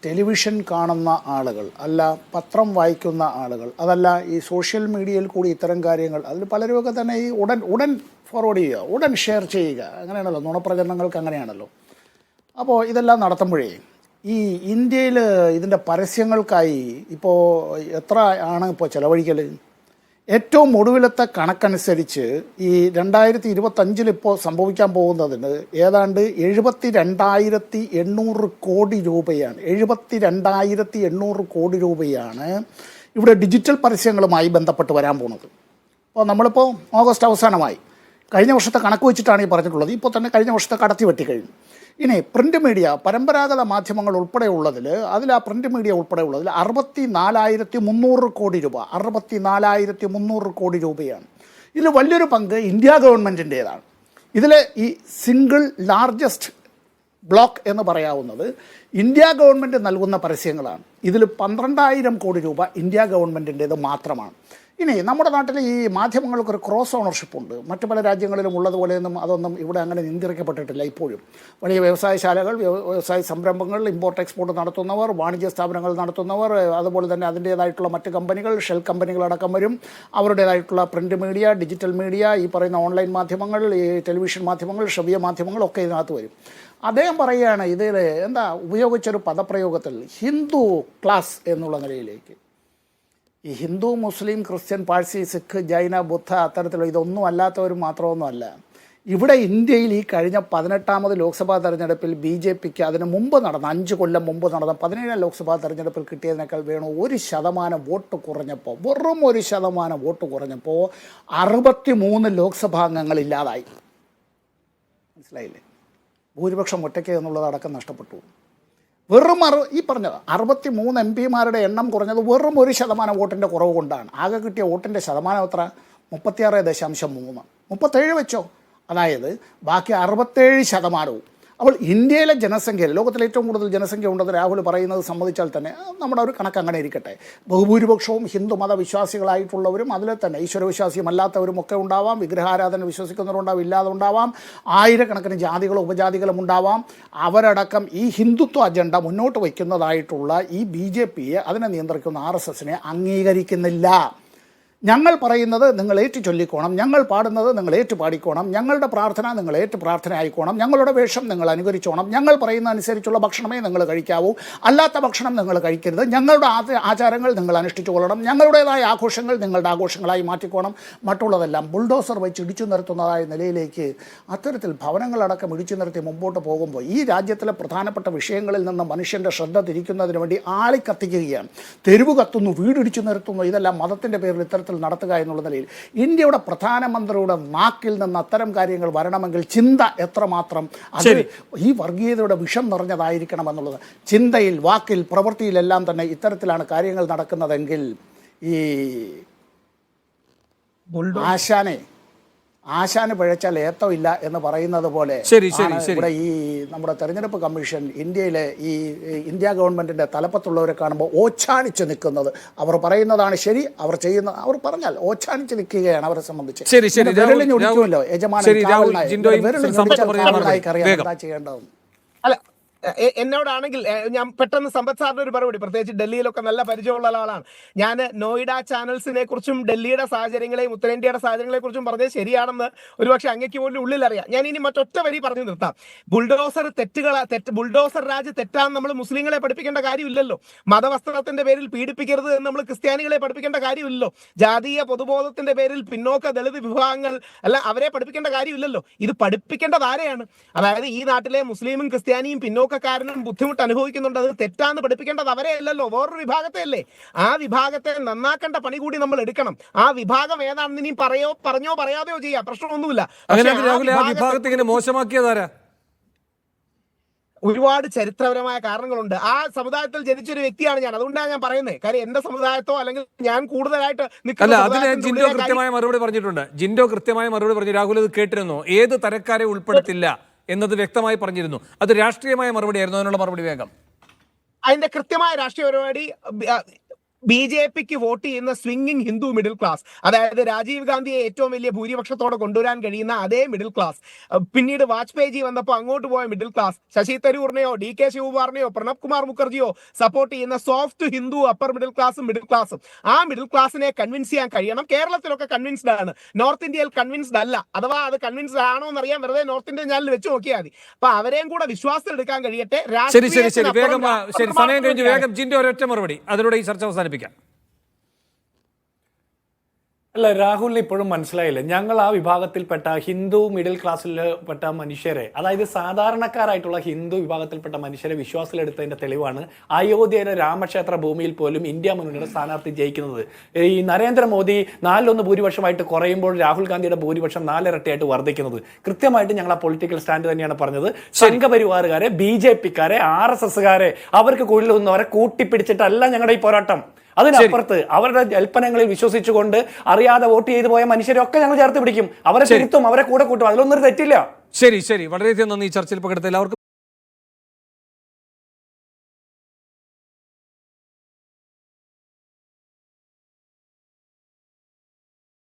ടെലിവിഷൻ കാണുന്ന ആളുകൾ, അല്ല പത്രം വായിക്കുന്ന ആളുകൾ, അതല്ല ഈ സോഷ്യൽ മീഡിയയിൽ കൂടി ഇത്തരം കാര്യങ്ങൾ, അതിൽ പലരുമൊക്കെ തന്നെ ഈ ഉടൻ ഫോർവേഡ് ചെയ്യുക, ഉടൻ ഷെയർ ചെയ്യുക, അങ്ങനെയാണല്ലോ നുണപ്രചരണങ്ങൾക്ക്, അങ്ങനെയാണല്ലോ. അപ്പോൾ ഇതെല്ലാം നടത്തുമ്പോഴേ ഈ ഇന്ത്യയിൽ ഇതിൻ്റെ പരസ്യങ്ങൾക്കായി ഇപ്പോൾ എത്ര ആണ് ഇപ്പോൾ ചിലവഴിക്കൽ? ഏറ്റവും ഒടുവിലത്തെ കണക്കനുസരിച്ച് ഈ 2025 ഇപ്പോൾ സംഭവിക്കാൻ പോകുന്നതിന് ഏതാണ്ട് 72,800 കോടി രൂപയാണ്. 72,800 കോടി രൂപയാണ് ഇവിടെ ഡിജിറ്റൽ പരസ്യങ്ങളുമായി ബന്ധപ്പെട്ട് വരാൻ പോകുന്നത്. അപ്പോൾ നമ്മളിപ്പോൾ ഓഗസ്റ്റ് അവസാനമായി, കഴിഞ്ഞ വർഷത്തെ കണക്ക് വെച്ചിട്ടാണ് ഈ പറഞ്ഞിട്ടുള്ളത്. ഇപ്പോൾ തന്നെ കഴിഞ്ഞ വർഷത്തെ കടത്തി വെട്ടിക്കഴിഞ്ഞു. ഇനി പ്രിൻ്റ് മീഡിയ, പരമ്പരാഗത മാധ്യമങ്ങൾ ഉൾപ്പെടെയുള്ളതിൽ, അതിൽ ആ പ്രിൻ്റ് മീഡിയ ഉൾപ്പെടെയുള്ളതിൽ 64,300 കോടി രൂപ, 64,300 കോടി രൂപയാണ്. ഇതിൽ വലിയൊരു പങ്ക് ഇന്ത്യ ഗവൺമെൻറ്റിൻ്റേതാണ്. ഇതിൽ ഈ സിംഗിൾ ലാർജസ്റ്റ് ബ്ലോക്ക് എന്ന് പറയാവുന്നത് ഇന്ത്യ ഗവൺമെൻറ് നൽകുന്ന പരസ്യങ്ങളാണ്. ഇതിൽ 12,000 കോടി രൂപ ഇന്ത്യ ഗവൺമെൻറ്റിൻ്റേത് മാത്രമാണ്. ഇനി നമ്മുടെ നാട്ടിൽ ഈ മാധ്യമങ്ങൾക്കൊരു ക്രോസ് ഓണർഷിപ്പ് ഉണ്ട്. മറ്റു പല രാജ്യങ്ങളിലും ഉള്ളതുപോലെയൊന്നും അതൊന്നും ഇവിടെ അങ്ങനെ നിയന്ത്രിക്കപ്പെട്ടിട്ടില്ല. ഇപ്പോഴും വലിയ വ്യവസായശാലകൾ, വ്യവസായ സംരംഭങ്ങൾ, ഇമ്പോർട്ട് എക്സ്പോർട്ട് നടത്തുന്നവർ, വാണിജ്യ സ്ഥാപനങ്ങൾ നടത്തുന്നവർ, അതുപോലെ തന്നെ അതിൻ്റേതായിട്ടുള്ള മറ്റ് കമ്പനികൾ, ഷെൽ കമ്പനികളടക്കം വരും. അവരുടേതായിട്ടുള്ള പ്രിൻ്റ് മീഡിയ, ഡിജിറ്റൽ മീഡിയ, ഈ പറയുന്ന ഓൺലൈൻ മാധ്യമങ്ങൾ, ഈ ടെലിവിഷൻ മാധ്യമങ്ങൾ, ശ്രവ്യ മാധ്യമങ്ങളൊക്കെ ഇതിനകത്ത് വരും. അദ്ദേഹം പറയുകയാണ് ഇതിൽ ഉപയോഗിച്ചൊരു പദപ്രയോഗത്തിൽ ഹിന്ദു ക്ലാസ് എന്നുള്ള നിലയിലേക്ക്. ഈ ഹിന്ദു, മുസ്ലിം, ക്രിസ്ത്യൻ, പാഴ്സി, സിഖ്, ജൈന, ബുദ്ധ, അത്തരത്തിലുള്ള ഇതൊന്നും അല്ലാത്തവർ മാത്രമൊന്നുമല്ല. ഇവിടെ ഇന്ത്യയിൽ ഈ കഴിഞ്ഞ 18ാമത് ലോക്സഭാ തെരഞ്ഞെടുപ്പിൽ BJPക്ക് അതിന് മുമ്പ് നടന്ന 5 കൊല്ലം മുമ്പ് നടന്ന 17ാം ലോക്സഭാ തെരഞ്ഞെടുപ്പിൽ കിട്ടിയതിനേക്കാൾ വേണം 1% വോട്ട് കുറഞ്ഞപ്പോൾ, വെറും 1% വോട്ട് കുറഞ്ഞപ്പോൾ 63 ലോക്സഭാംഗങ്ങൾ ഇല്ലാതായി. മനസ്സിലായില്ലേ? ഭൂരിപക്ഷം ഒറ്റയ്ക്ക് എന്നുള്ളതടക്കം നഷ്ടപ്പെട്ടു. വെറും ഈ പറഞ്ഞത് 63 MP-മാരുടെ എണ്ണം കുറഞ്ഞത് വെറും 1% വോട്ടിൻ്റെ കുറവ് കൊണ്ടാണ്. ആകെ കിട്ടിയ വോട്ടിൻ്റെ ശതമാനം എത്ര? 36.3. 37 വെച്ചോ, അതായത് ബാക്കി 67%. അപ്പോൾ ഇന്ത്യയിലെ ജനസംഖ്യയിൽ, ലോകത്തിലെ ഏറ്റവും കൂടുതൽ ജനസംഖ്യ ഉണ്ടെന്ന് രാഹുൽ പറയുന്നത് സമ്മതിച്ചാൽ തന്നെ നമ്മുടെ ഒരു കണക്ക് അങ്ങനെ ഇരിക്കട്ടെ. ബഹുഭൂരിപക്ഷവും ഹിന്ദു മതവിശ്വാസികളായിട്ടുള്ളവരും അതിൽ തന്നെ ഈശ്വരവിശ്വാസിയും അല്ലാത്തവരും ഒക്കെ ഉണ്ടാവാം, വിഗ്രഹാരാധന വിശ്വസിക്കുന്നവരുണ്ടാവും, ഇല്ലാതെ ഉണ്ടാവാം, ആയിരക്കണക്കിന് ജാതികളും ഉപജാതികളും ഉണ്ടാവാം. അവരടക്കം ഈ ഹിന്ദുത്വ അജണ്ട മുന്നോട്ട് വയ്ക്കുന്നതായിട്ടുള്ള ഈ BJPയെ, അതിനെ നിയന്ത്രിക്കുന്ന RSSനെ അംഗീകരിക്കുന്നില്ല. ഞങ്ങൾ പറയുന്നത് നിങ്ങൾ ഏറ്റു ചൊല്ലിക്കോണം, ഞങ്ങൾ പാടുന്നത് നിങ്ങൾ ഏറ്റു പാടിക്കോണം, ഞങ്ങളുടെ പ്രാർത്ഥന നിങ്ങൾ ഏറ്റു പ്രാർത്ഥന ആയിക്കോണം, ഞങ്ങളുടെ വേഷം നിങ്ങൾ അനുകരിച്ചോണം, ഞങ്ങൾ പറയുന്ന അനുസരിച്ചുള്ള ഭക്ഷണമേ നിങ്ങൾ കഴിക്കാവൂ, അല്ലാത്ത ഭക്ഷണം നിങ്ങൾ കഴിക്കരുത്, ഞങ്ങളുടെ ആചാരങ്ങൾ നിങ്ങൾ അനുഷ്ഠിച്ചു കൊള്ളണം, ഞങ്ങളുടേതായ ആഘോഷങ്ങൾ നിങ്ങളുടെ ആഘോഷങ്ങളായി മാറ്റിക്കോണം, മറ്റുള്ളതെല്ലാം ബുൾഡോസർ വെച്ച് ഇടിച്ചു നിർത്തുന്നതായ നിലയിലേക്ക് അത്തരത്തിൽ ഭവനങ്ങളടക്കം ഇടിച്ചു നിർത്തി മുമ്പോട്ട് പോകുമ്പോൾ ഈ രാജ്യത്തിലെ പ്രധാനപ്പെട്ട വിഷയങ്ങളിൽ നിന്ന് മനുഷ്യൻ്റെ ശ്രദ്ധ തിരിക്കുന്നതിന് വേണ്ടി ആളിക്കത്തിക്കുകയാണ്. തെരുവ് കത്തുന്നു, വീടിടിച്ചു നിർത്തുന്നു, ഇതെല്ലാം മതത്തിൻ്റെ പേരിൽ ഇത്തരത്തിൽ നടത്തുക എന്നുള്ള നിലയിൽ ഇന്ത്യയുടെ പ്രധാനമന്ത്രിയുടെ നാക്കിൽ നിന്ന് അത്തരം കാര്യങ്ങൾ വരണമെങ്കിൽ ചിന്ത എത്രമാത്രം അത് ഈ വർഗീയതയുടെ വിഷം നിറഞ്ഞതായിരിക്കണം എന്നുള്ളത്. ചിന്തയിൽ, വാക്കിൽ, പ്രവൃത്തിയിലെല്ലാം തന്നെ ഇത്തരത്തിലാണ് കാര്യങ്ങൾ നടക്കുന്നതെങ്കിൽ ഈ ആശാന് പിഴച്ചാൽ ഏത്തമില്ല എന്ന് പറയുന്നത് പോലെ ഇവിടെ ഈ നമ്മുടെ തെരഞ്ഞെടുപ്പ് കമ്മീഷൻ ഇന്ത്യയിലെ ഈ ഇന്ത്യ ഗവൺമെന്റിന്റെ തലപ്പത്തുള്ളവരെ കാണുമ്പോൾ ഓച്ചാനിച്ച് നിൽക്കുന്നത്. അവർ പറയുന്നതാണ് ശരി, അവർ ചെയ്യുന്ന, അവർ പറഞ്ഞാൽ ഓച്ചാനിച്ച് നിൽക്കുകയാണ് അവരെ സംബന്ധിച്ച്. വിരലിഞ്ഞൊടിക്കുമല്ലോ യജമാനൻ, എന്താ ചെയ്യേണ്ടത്? അല്ല, എന്നോടാണെങ്കിൽ ഞാൻ പെട്ടെന്ന് സമ്പത്ത് സാറിന് ഒരു മറുപടി, പ്രത്യേകിച്ച് ഡൽഹിയിലൊക്കെ നല്ല പരിചയമുള്ള ആളാണ് ഞാൻ. നോയിഡ ചാനൽസിനെ കുറിച്ചും ഡൽഹിയുടെ സാഹചര്യങ്ങളെയും ഉത്തരേന്ത്യയുടെ സാഹചര്യങ്ങളെ കുറിച്ചും പറഞ്ഞത് ശരിയാണെന്ന് ഒരുപക്ഷെ അങ്ങേക്ക് പോലും ഉള്ളിലറിയാം. ഞാൻ ഇനി മറ്റൊറ്റ വരി പറഞ്ഞു നിർത്താം. ബുൾഡോസർ രാജ് തെറ്റാന്ന് നമ്മൾ മുസ്ലിങ്ങളെ പഠിപ്പിക്കേണ്ട കാര്യമില്ലല്ലോ. മതവസ്ത്രത്തിന്റെ പേരിൽ പീഡിപ്പിക്കരുത് എന്ന് നമ്മൾ ക്രിസ്ത്യാനികളെ പഠിപ്പിക്കേണ്ട കാര്യമില്ലല്ലോ. ജാതീയ പൊതുബോധത്തിന്റെ പേരിൽ പിന്നോക്ക ദളിത് വിഭാഗങ്ങൾ അല്ല അവരെ പഠിപ്പിക്കേണ്ട കാര്യമില്ലല്ലോ. ഇത് പഠിപ്പിക്കേണ്ടത് ആരെയാണ്? അതായത് ഈ നാട്ടിലെ മുസ്ലിമും ക്രിസ്ത്യാനിയും പിന്നോക്കക്കാരനും ബുദ്ധിമുട്ട് അനുഭവിക്കുന്നുണ്ട്, അത് തെറ്റാന്ന് പഠിപ്പിക്കേണ്ടത് അവരെ അല്ലല്ലോ, വേറൊരു വിഭാഗത്തെ അല്ലേ. ആ വിഭാഗത്തെ നന്നാക്കേണ്ട പണി കൂടി നമ്മൾ എടുക്കണം. ആ വിഭാഗം ഏതാണെന്ന് ഇനി പറഞ്ഞോ പറയാതെയോ ചെയ്യാം, പ്രശ്നമൊന്നുമില്ല. വിഭാഗത്തെ മോശമാക്കിയതാരാ? ഒരുപാട് ചരിത്രപരമായ കാരണങ്ങളുണ്ട്. ആ സമുദായത്തിൽ ജനിച്ചൊരു വ്യക്തിയാണ് ഞാൻ. അതുകൊണ്ടാണ് ഞാൻ പറയുന്നത്. കാര്യം എന്റെ സമുദായത്തോ അല്ലെങ്കിൽ ഞാൻ കൂടുതലായിട്ട് നിൽക്കുന്ന അല്ല, അതിന് സമുദായത്തിന്റെ ജിൻഡോ ഉള്ളിലെ കൃത്യമായ മറുപടി പറഞ്ഞിട്ടുണ്ട്. ജിൻഡോ കൃത്യമായ മറുപടി പറഞ്ഞു. രാഹുൽ ഇത് കേട്ടിരുന്നു. ഏത് തരക്കാരെ ഉൾപ്പെടുത്തില്ല എന്നത് വ്യക്തമായി പറഞ്ഞിരുന്നു. അത് രാഷ്ട്രീയമായ മറുപടിയായിരുന്നു. അതിനുള്ള മറുപടി വേഗം. അതിന്റെ കൃത്യമായ രാഷ്ട്രീയ പരിപാടി BJPക്ക് വോട്ട് ചെയ്യുന്ന സ്വിംഗിങ് ഹിന്ദു മിഡിൽ ക്ലാസ്, അതായത് രാജീവ് ഗാന്ധിയെ ഏറ്റവും വലിയ ഭൂരിപക്ഷത്തോടെ കൊണ്ടുവരാൻ കഴിയുന്ന അതേ മിഡിൽ ക്ലാസ്, പിന്നീട് വാജ്പേയി വന്നപ്പോൾ അങ്ങോട്ട് പോയ മിഡിൽ ക്ലാസ്, ശശി തരൂറിനെയോ DK ശിവകുമാറിനെയോ പ്രണബ് കുമാർ മുഖർജിയോ സപ്പോർട്ട് ചെയ്യുന്ന സോഫ്റ്റ് ഹിന്ദു അപ്പർ മിഡിൽ ക്ലാസും മിഡിൽ ക്ലാസും, ആ മിഡിൽ ക്ലാസിനെ കൺവിൻസ് ചെയ്യാൻ കഴിയണം. കേരളത്തിലൊക്കെ കൺവിൻസ്ഡ് ആണ്, നോർത്ത് ഇന്ത്യയിൽ കൺവിൻസ്ഡ് അല്ല. അഥവാ അത് കൺവിൻസ്ഡ് ആണോ എന്നറിയാൻ വെറുതെ നോർത്ത് ഇന്ത്യൻ ചാനൽ വെച്ച് നോക്കിയാൽ മതി. അപ്പൊ അവരെയും കൂടെ വിശ്വാസത്തിൽ എടുക്കാൻ കഴിയട്ടെ. ശരി, വേഗം സമയം കഴിഞ്ഞു. വേഗം ജിൻഡോ ഒരൊറ്റ മറുപടി, അതിലൂടെ ഈ ചർച്ച അവസാനിപ്പിക്കാം. അല്ല, രാഹുലിന് ഇപ്പോഴും മനസ്സിലായില്ല. ഞങ്ങൾ ആ വിഭാഗത്തിൽപ്പെട്ട ഹിന്ദു മിഡിൽ ക്ലാസ്സിൽ പെട്ട മനുഷ്യരെ, അതായത് സാധാരണക്കാരായിട്ടുള്ള ഹിന്ദു വിഭാഗത്തിൽപ്പെട്ട മനുഷ്യരെ വിശ്വാസത്തിലെടുത്തതിന്റെ തെളിവാണ് അയോധ്യയിലെ രാമക്ഷേത്ര ഭൂമിയിൽ പോലും ഇന്ത്യ മുന്നണിയുടെ സ്ഥാനാർത്ഥി ജയിക്കുന്നത്. ഈ നരേന്ദ്രമോദി 4-1 ഭൂരിപക്ഷമായിട്ട് കുറയുമ്പോൾ രാഹുൽ ഗാന്ധിയുടെ ഭൂരിപക്ഷം 4 ഇരട്ടിയായിട്ട് വർദ്ധിക്കുന്നത്. കൃത്യമായിട്ട് ഞങ്ങൾ ആ പൊളിറ്റിക്കൽ സ്റ്റാൻഡ് തന്നെയാണ് പറഞ്ഞത്. സംഘപരിവാറുകാരെ, BJPക്കാരെ, RSSകാരെ, അവർക്ക് കൂടുതലൊന്നവരെ കൂട്ടിപ്പിടിച്ചിട്ടല്ല ഞങ്ങളുടെ ഈ പോരാട്ടം. അതിനപ്പുറത്ത് അവരുടെ ജൽപ്പനങ്ങളിൽ വിശ്വസിച്ചുകൊണ്ട് അറിയാതെ വോട്ട് ചെയ്തു പോയ മനുഷ്യരൊക്കെ ഞങ്ങൾ ചേർത്ത് പിടിക്കും. അവരെ തിരുത്തും, അവരെ കൂടെ കൂട്ടും. അതിലൊന്നും തെറ്റില്ല. ശരി, വളരെയധികം നന്ദി. ചർച്ചയിൽ പങ്കെടുത്ത എല്ലാവർക്കും